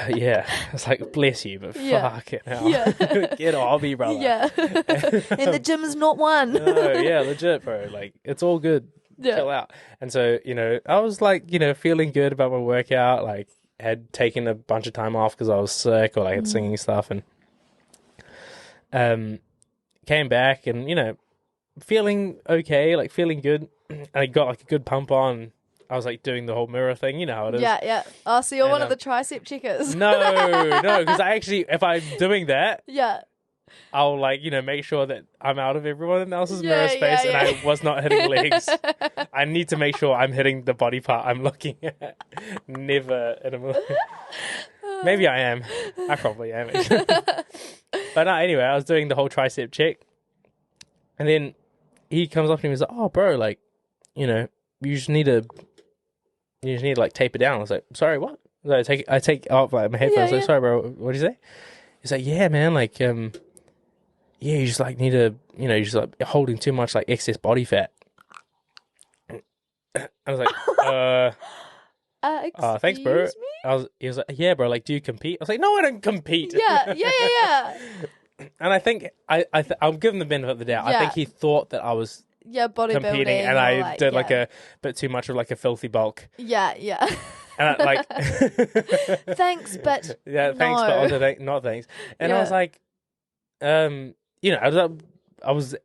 Yeah. It's like, bless you, but fuck it now. Yeah. Get off me, brother. Yeah. And the gym is not one. No, yeah, legit, bro. Like, it's all good. Yeah. Chill out. And so, you know, I was like, you know, feeling good about my workout, like had taken a bunch of time off because I was sick or like had singing stuff, and came back and, you know, feeling okay, like feeling good. And I got like a good pump on. I was like doing the whole mirror thing, you know how it is. Yeah. Oh, so you're one of the tricep checkers. No, because I actually, if I'm doing that, I'll like, you know, make sure that I'm out of everyone else's mirror space and I was not hitting legs. I need to make sure I'm hitting the body part I'm looking at. Never in a million. Maybe I am. I probably am. But no, anyway, I was doing the whole tricep check. And then he comes up to me and he's like, oh, bro, like, you know, you just need to like tape it down. I was like, sorry, what? I take off like my headphones. Like, sorry, bro, what did you say? He's like, yeah, man, like, you just like need to, you know, you're just like holding too much like excess body fat. I was like, thanks, bro. He was like, yeah, bro, like, do you compete? I was like, no, I don't compete. Yeah. And I think I'll give him the benefit of the doubt. I think he thought that I was bodybuilding, and I did like a bit too much of like a filthy bulk. Yeah. And I, like, thanks, but thanks, but also not thanks. And I was like, you know, I was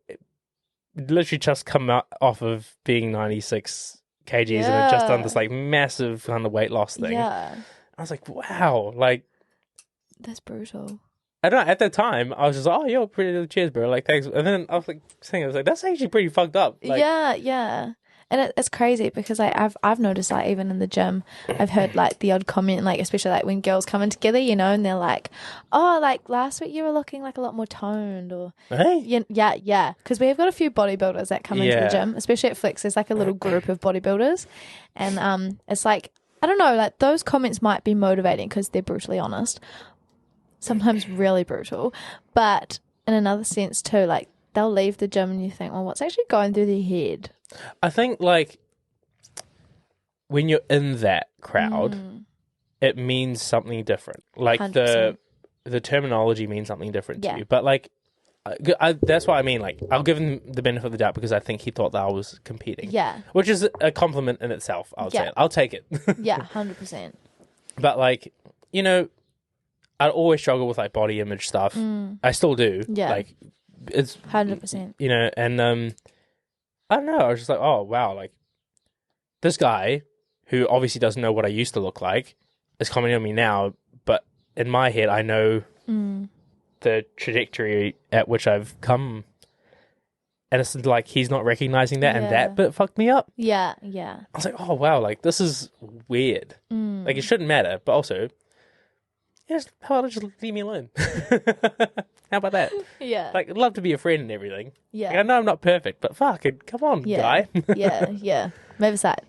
literally just come off of being 96 kgs and had just done this like massive kind of weight loss thing. Yeah. I was like, wow, like that's brutal. I don't know, at that time I was just like, oh, yo, pretty cheers, bro. Like, thanks. And then I was like saying, I was like, that's actually pretty fucked up. Like, yeah. And it's crazy because like I've noticed like even in the gym, I've heard like the odd comment, like especially like when girls come in together, you know, and they're like, oh, like last week you were looking like a lot more toned, or hey? yeah, because we've got a few bodybuilders that come into the gym, especially at Flex. There's like a little group of bodybuilders, and it's like, I don't know, like those comments might be motivating because they're brutally honest, sometimes really brutal, but in another sense too, like they'll leave the gym and you think, well, what's actually going through their head? I think like when you're in that crowd, it means something different. Like 100%. the terminology means something different to you. But like, that's what I mean. Like, I'll give him the benefit of the doubt because I think he thought that I was competing. Yeah, which is a compliment in itself. I'll say it. I'll take it. Yeah, 100%. But like, you know, I always struggle with like body image stuff. I still do. Yeah, like it's 100%. You know, and I don't know. I was just like, oh, wow. Like, this guy, who obviously doesn't know what I used to look like, is commenting on me now. But in my head, I know the trajectory at which I've come. And it's like he's not recognizing that, and that bit fucked me up. Yeah. I was like, oh, wow. Like, this is weird. Like, it shouldn't matter. But also, how about just leave me alone? How about that? Yeah. Like, I'd love to be a friend and everything. Yeah. Like, I know I'm not perfect, but fuck it. Come on, guy. Yeah. Move aside.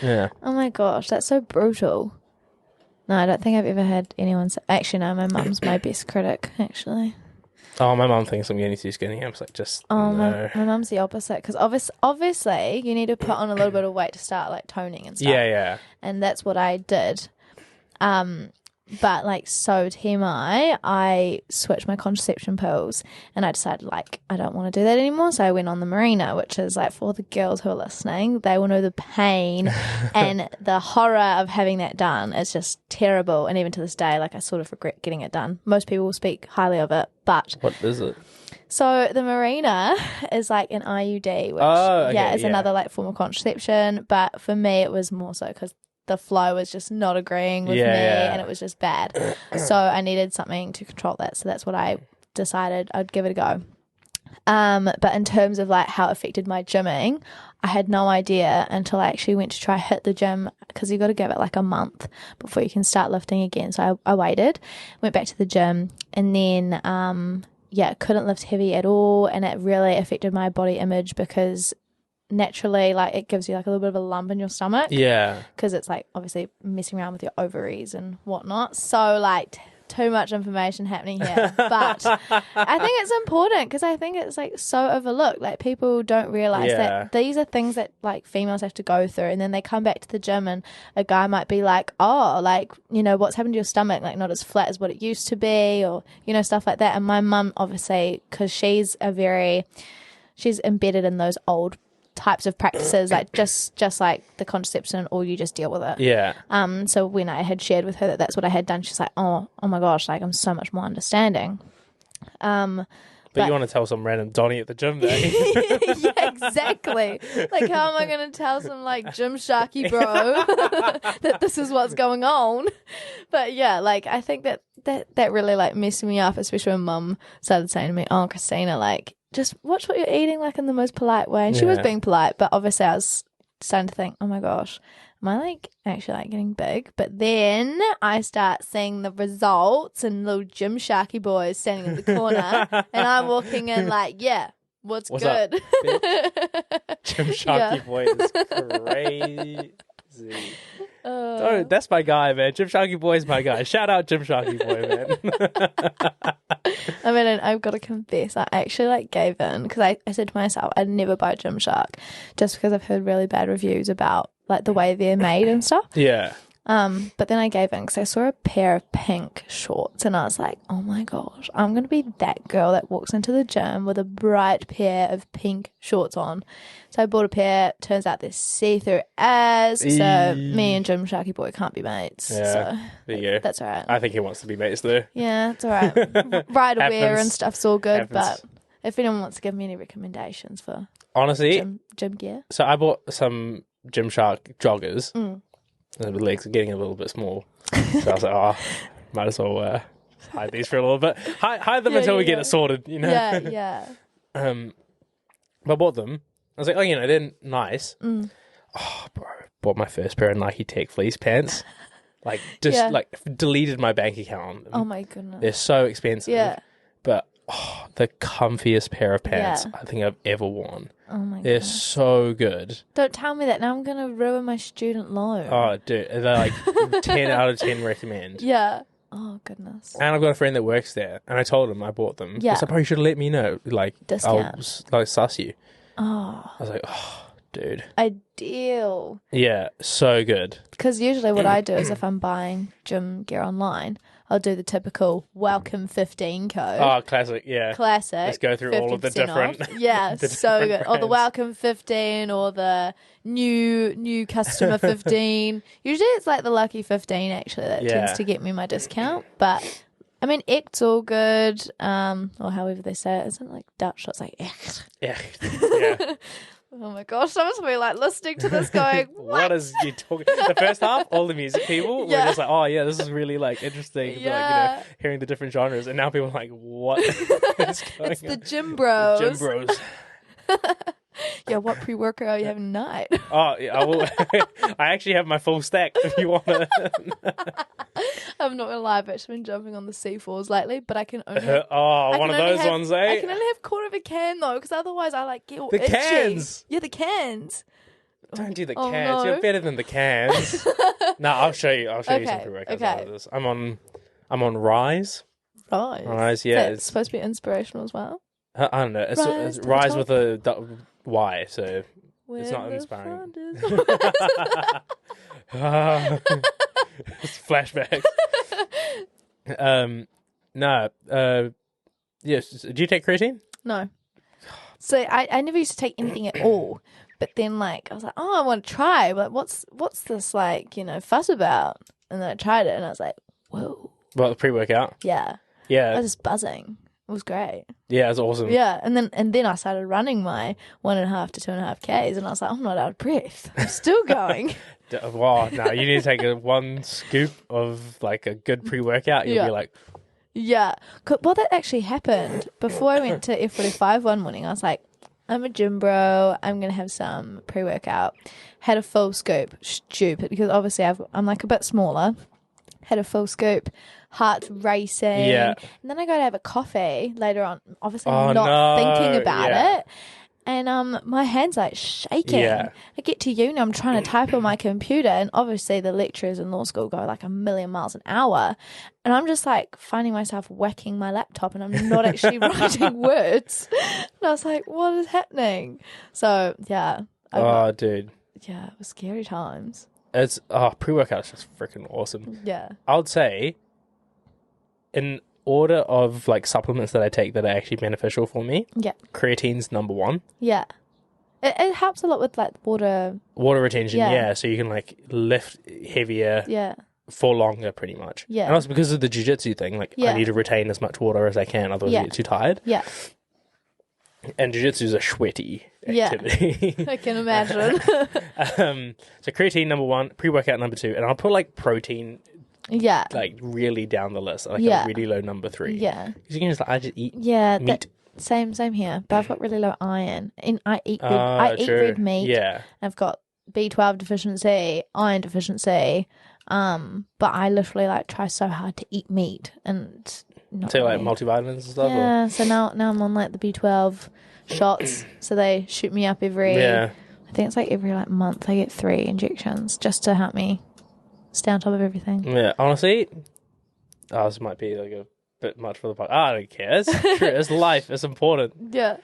Yeah. Oh my gosh, that's so brutal. No, I don't think I've ever had anyone say... Actually, no, my mum's my best critic, actually. Oh, my mum thinks I'm getting too skinny. I'm like, just no. My mum's the opposite, because obviously you need to put on a little bit of weight to start, like, toning and stuff. Yeah. And that's what I did. But like, so TMI, I switched my contraception pills and I decided like I don't want to do that anymore. So I went on the Marina, which is like, for the girls who are listening, they will know the pain and the horror of having that done. It's just terrible. And even to this day, like I sort of regret getting it done. Most people will speak highly of it, but what is it? So the Marina is like an IUD, which is another like form of contraception. But for me, it was more so because the flow was just not agreeing with me and it was just bad. So I needed something to control that. So that's what I decided I'd give it a go. But in terms of like how it affected my gymming, I had no idea until I actually went to try hit the gym, because you got to give it like a month before you can start lifting again. So I waited, went back to the gym, and then couldn't lift heavy at all, and it really affected my body image because naturally, like, it gives you like a little bit of a lump in your stomach. Yeah. Because it's like obviously messing around with your ovaries and whatnot. So like too much information happening here. But I think it's important because I think it's like so overlooked. Like, people don't realize that these are things that like females have to go through, and then they come back to the gym and a guy might be like, oh, like, you know, what's happened to your stomach? Like, not as flat as what it used to be, or, you know, stuff like that. And my mum, obviously, because she's embedded in those old types of practices, like just like the contraception, or you just deal with it. Yeah. So when I had shared with her that that's what I had done, she's like, oh my gosh, like, I'm so much more understanding. But you want to tell some random Donnie at the gym, though. Yeah, exactly. Like, how am I going to tell some like gym sharky bro that this is what's going on? But yeah, like, I think that really like messed me up, especially when Mum started saying to me, oh, Christina, like, just watch what you're eating, like, in the most polite way. And she was being polite, but obviously I was starting to think, oh my gosh, am I like actually like getting big? But then I start seeing the results and little gym sharky boys standing in the corner, and I'm walking in like, yeah, what's good? Up, gym sharky boy is crazy. Oh, that's my guy, man. Jim Sharky Boy is my guy. Shout out Jim Sharky Boy, man. I mean, I've got to confess, I actually like gave in because I said to myself, I'd never buy Gymshark, just because I've heard really bad reviews about like the way they're made and stuff. Yeah. But then I gave in because I saw a pair of pink shorts and I was like, oh my gosh, I'm going to be that girl that walks into the gym with a bright pair of pink shorts on. So I bought a pair. Turns out they're see-through as. So me and Jim Sharky Boy can't be mates. Yeah, so there you go. That's all right. I think he wants to be mates though. Yeah, it's all right. Right aware and stuff's all good. But if anyone wants to give me any recommendations for honestly gym gear. So I bought some Gymshark joggers. And the legs are getting a little bit small. So I was like, might as well hide these for a little bit. Hide them until we get it sorted, you know? Yeah. But I bought them. I was like, they're nice. Oh, bro. Bought my first pair of Nike Tech fleece pants. Like, just, deleted my bank account on them. Oh, my goodness. They're so expensive. Yeah. But, the comfiest pair of pants I think I've ever worn. Oh, my They're goodness. so good. Don't tell me that. Now I'm going to ruin my student loan. Oh, dude. They're like 10 out of 10 recommend. Yeah. Oh, goodness. And I've got a friend that works there. And I told him I bought them. Yeah. He said, you should have let me know. Like, Discount. I'll suss you. Oh. I was like, oh, dude. Ideal. Yeah, so good. Because usually what I do is if I'm buying gym gear online, I'll do the typical welcome 15 code. Oh, classic, yeah. Classic. Let's go through all of the different... Off. Yeah, the so different good. brands. Or the welcome 15 or the new customer 15. Usually it's like the lucky 15 actually that tends to get me my discount. But, I mean, echt's all good. Or however they say it. Isn't it like Dutch? So it's like echt. Yeah. Oh my gosh, someone's probably like listening to this going, what is you talking? The first half, all the music people were just like, oh yeah, this is really like interesting. Yeah. Like, hearing the different genres, and now people are like, what is going It's on? the gym bros. Gym bros. Yeah, what pre-workout are you having tonight? Oh, yeah, I actually have my full stack if you want to. I'm not gonna lie, I've actually been jumping on the C4s lately, but I can only one of those ones, eh? I can only have quarter of a can though, because otherwise I like get all The itchy. Cans. Yeah, the cans. Don't do the Oh, cans. no. You're better than the cans. No, I'll show you. I'll show you some pre-workouts out of this. I'm on Rise. Rise, yeah. It's supposed to be inspirational as well. I don't know. It's Rise with a Y, so it's not inspiring. It's flashbacks. Yes. Do you take creatine? No. So I never used to take anything at all. But then like I was like, oh, I want to try. But what's this like, fuss about? And then I tried it and I was like, whoa. Well, the pre-workout? Yeah. Yeah. I was just buzzing. It was great. Yeah, it's awesome. Yeah, and then I started running my 1.5 to 2.5 Ks, and I was like, I'm not out of breath. I'm still going. Wow, no, you need to take one scoop of like a good pre-workout. You'll be like, yeah. Well, that actually happened before I went to F45 one morning. I was like, I'm a gym bro. I'm gonna have some pre-workout. Had a full scoop. Stupid, because obviously I'm like a bit smaller. Had a full scoop. Heart's racing. Yeah. And then I go to have a coffee later on. Obviously, I'm not thinking about it. And my hand's like shaking. Yeah. I get to uni, I'm trying to type on my computer, and obviously the lecturers in law school go like 1,000,000 miles an hour. And I'm just like finding myself whacking my laptop and I'm not actually writing words. And I was like, what is happening? So, yeah. Dude. Yeah, it was scary times. It's pre-workout is just freaking awesome. Yeah. I would say in order of like supplements that I take that are actually beneficial for me, creatine's number one. Yeah. It helps a lot with like water retention, so you can like lift heavier for longer pretty much. Yeah. And also because of the jiu-jitsu thing, like I need to retain as much water as I can, otherwise I get too tired. Yeah. And jiu-jitsu is a sweaty activity. Yeah. I can imagine. So creatine number one, pre-workout number two, and I'll put like protein like really down the list, like a really low number 3. Yeah. Because you can just I just eat meat. Same here. But I've got really low iron. And I eat red meat. Yeah. I've got B12 deficiency, iron deficiency. But I literally like try so hard to eat meat and not so really. Like multivitamins and stuff? Yeah, so now I'm on like the B12 shots. So they shoot me up every I think it's like every like month I get 3 injections just to help me stay on top of everything. Yeah, honestly, this might be like a bit much for the podcast. I don't care. It's true. It's life. It's important. Yeah.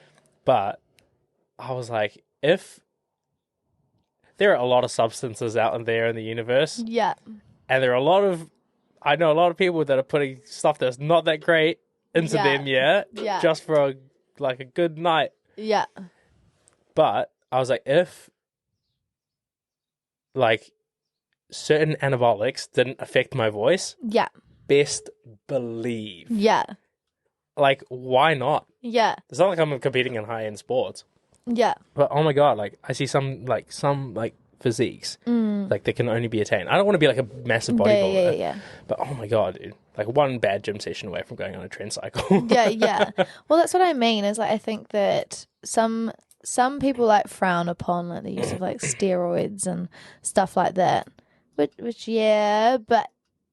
But I was like, if there are a lot of substances out there in the universe. Yeah. And there are I know a lot of people that are putting stuff that's not that great into them, just for a good night. Yeah. But I was like, if like certain anabolics didn't affect my voice, best believe. Yeah. Like, why not? Yeah. It's not like I'm competing in high-end sports. Yeah. But oh my god, like I see some physiques, like that can only be attained. I don't want to be like a massive bodybuilder, yeah. But oh my god, dude, like one bad gym session away from going on a trend cycle. yeah. Well, that's what I mean. Is like I think that some people like frown upon like the use of like steroids and stuff like that. Which yeah, but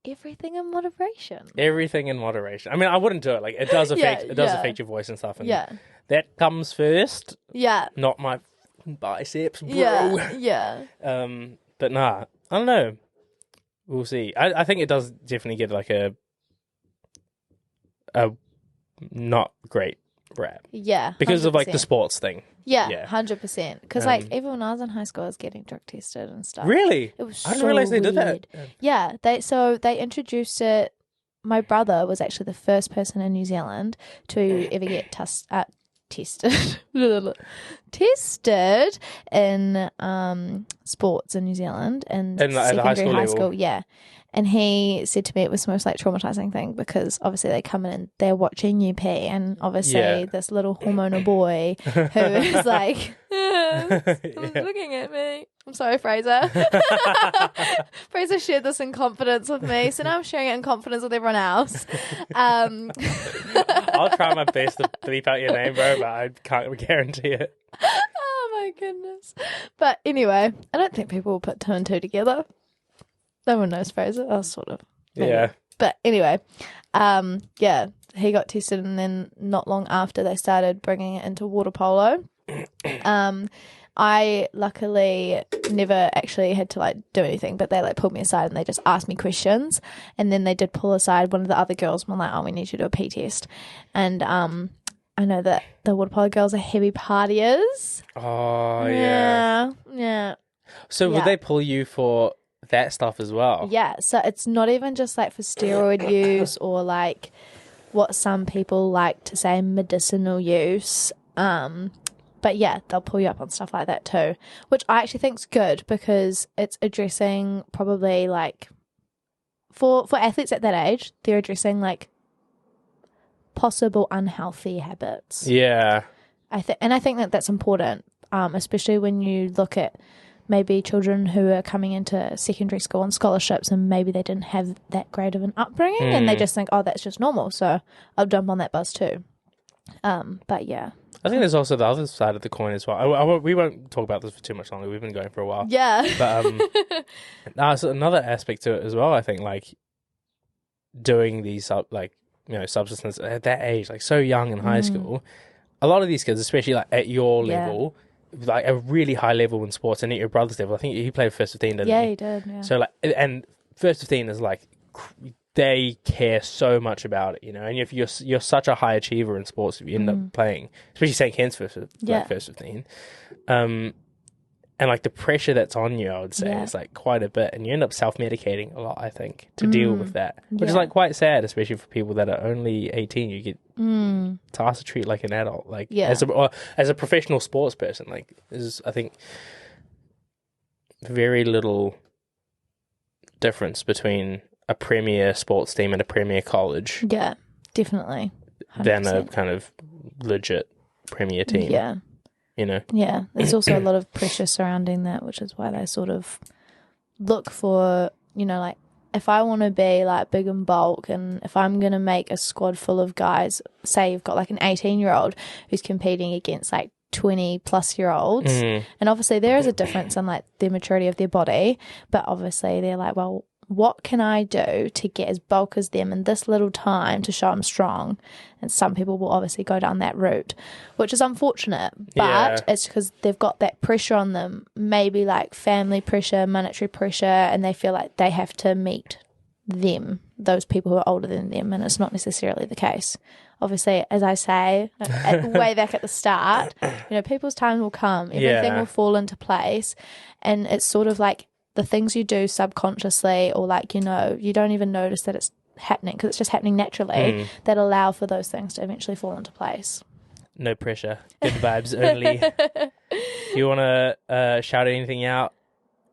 everything in moderation. Everything in moderation. I mean, I wouldn't do it. Like it does affect affect your voice and stuff. And that comes first. Yeah. Not my biceps, bro. Yeah. But nah, I don't know. We'll see. I think it does definitely get like a not great rap. Yeah. Because 100%. of like the sports thing. Yeah, 100%. Because like even when I was in high school, I was getting drug tested and stuff. Really? It was I didn't realize they did that. Yeah, they introduced it. My brother was actually the first person in New Zealand to ever get tested in sports in New Zealand and secondary high school. Yeah. And he said to me it was the most like traumatizing thing because obviously they come in and they're watching you pee, and obviously this little hormonal boy who is like someone's looking at me. I'm sorry, Fraser. Fraser shared this in confidence with me, so now I'm sharing it in confidence with everyone else. I'll try my best to bleep out your name, bro, but I can't guarantee it. Oh my goodness. But anyway, I don't think people will put 2 and 2 together. No one knows Fraser. Oh, sort of. Maybe. Yeah. But anyway, he got tested, and then not long after they started bringing it into water polo. I luckily never actually had to like do anything, but they like pulled me aside and they just asked me questions, and then they did pull aside one of the other girls and were like, "Oh, we need you to do a pee test," and I know that the water polo girls are heavy partiers. Oh yeah. So would they pull you for that stuff as well? Yeah, so it's not even just like for steroid use or like what some people like to say medicinal use. But yeah, they'll pull you up on stuff like that too, which I actually think is good because it's addressing probably like for athletes at that age, they're addressing like possible unhealthy habits. Yeah. I think that that's important, especially when you look at maybe children who are coming into secondary school on scholarships and maybe they didn't have that great of an upbringing and they just think, oh, that's just normal, so I'll jump on that bus too. But yeah. I think there's also the other side of the coin as well. We won't talk about this for too much longer. We've been going for a while. Yeah. But so another aspect to it as well, I think, like doing these substances at that age, like so young in high school, a lot of these kids, especially like at your level, like a really high level in sports, and at your brother's level, I think he played first 15, didn't he? Yeah, he did. Yeah. So like, and first 15 is like they care so much about it, you know. And if you're such a high achiever in sports, if you end up playing, especially St. Ken's first 15, and like the pressure that's on you, I would say, is like quite a bit, and you end up self-medicating a lot, I think, to deal with that, which is like quite sad, especially for people that are only 18. You get tasked to treat like an adult, like as a professional sports person. Like, there's, I think, very little difference between a premier sports team and a premier college. Yeah, definitely. 100%. Than a kind of legit premier team. Yeah. You know? Yeah, there's also a lot of pressure surrounding that, which is why they sort of look for, you know, like if I want to be like big and bulk, and if I'm going to make a squad full of guys, say you've got like an 18-year-old who's competing against like 20 plus year olds, and obviously there is a difference in like the maturity of their body, but obviously they're like, well, what can I do to get as bulk as them in this little time to show I'm strong? And some people will obviously go down that route, which is unfortunate, but it's because they've got that pressure on them, maybe like family pressure, monetary pressure, and they feel like they have to meet them, those people who are older than them, and it's not necessarily the case. Obviously, as I say, way back at the start, you know, people's time will come, everything will fall into place, and it's sort of like the things you do subconsciously, or like, you know, you don't even notice that it's happening because it's just happening naturally, that allow for those things to eventually fall into place. No pressure. Good vibes only. Do you want to shout anything out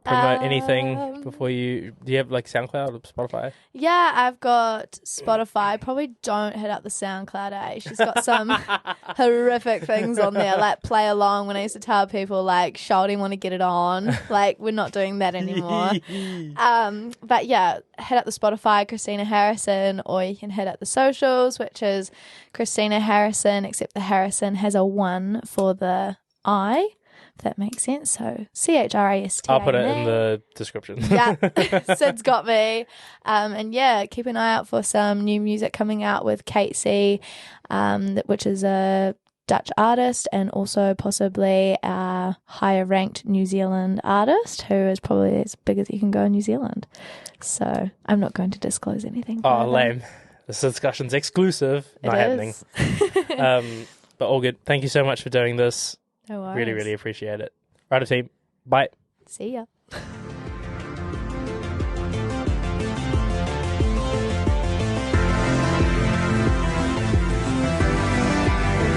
promote anything before do you have like SoundCloud or Spotify? Yeah, I've got Spotify. Probably don't hit up the SoundCloud, She's got some horrific things on there, like Play Along, when I used to tell people like shouting want to get it on. Like, we're not doing that anymore. But yeah, hit up the Spotify, Christina Harrison, or you can hit up the socials, which is Christina Harrison, except the Harrison has a 1 for the I. If that makes sense. So CHRAST. I'll put it in the description. Yeah, Sid's got me. And yeah, keep an eye out for some new music coming out with Kate C, which is a Dutch artist and also possibly a higher ranked New Zealand artist who is probably as big as you can go in New Zealand. So I'm not going to disclose anything. Oh, lame. The Sidscussions exclusive. Not happening. But all good. Thank you so much for doing this. No worries. Really, really appreciate it. Right, team. Bye. See ya.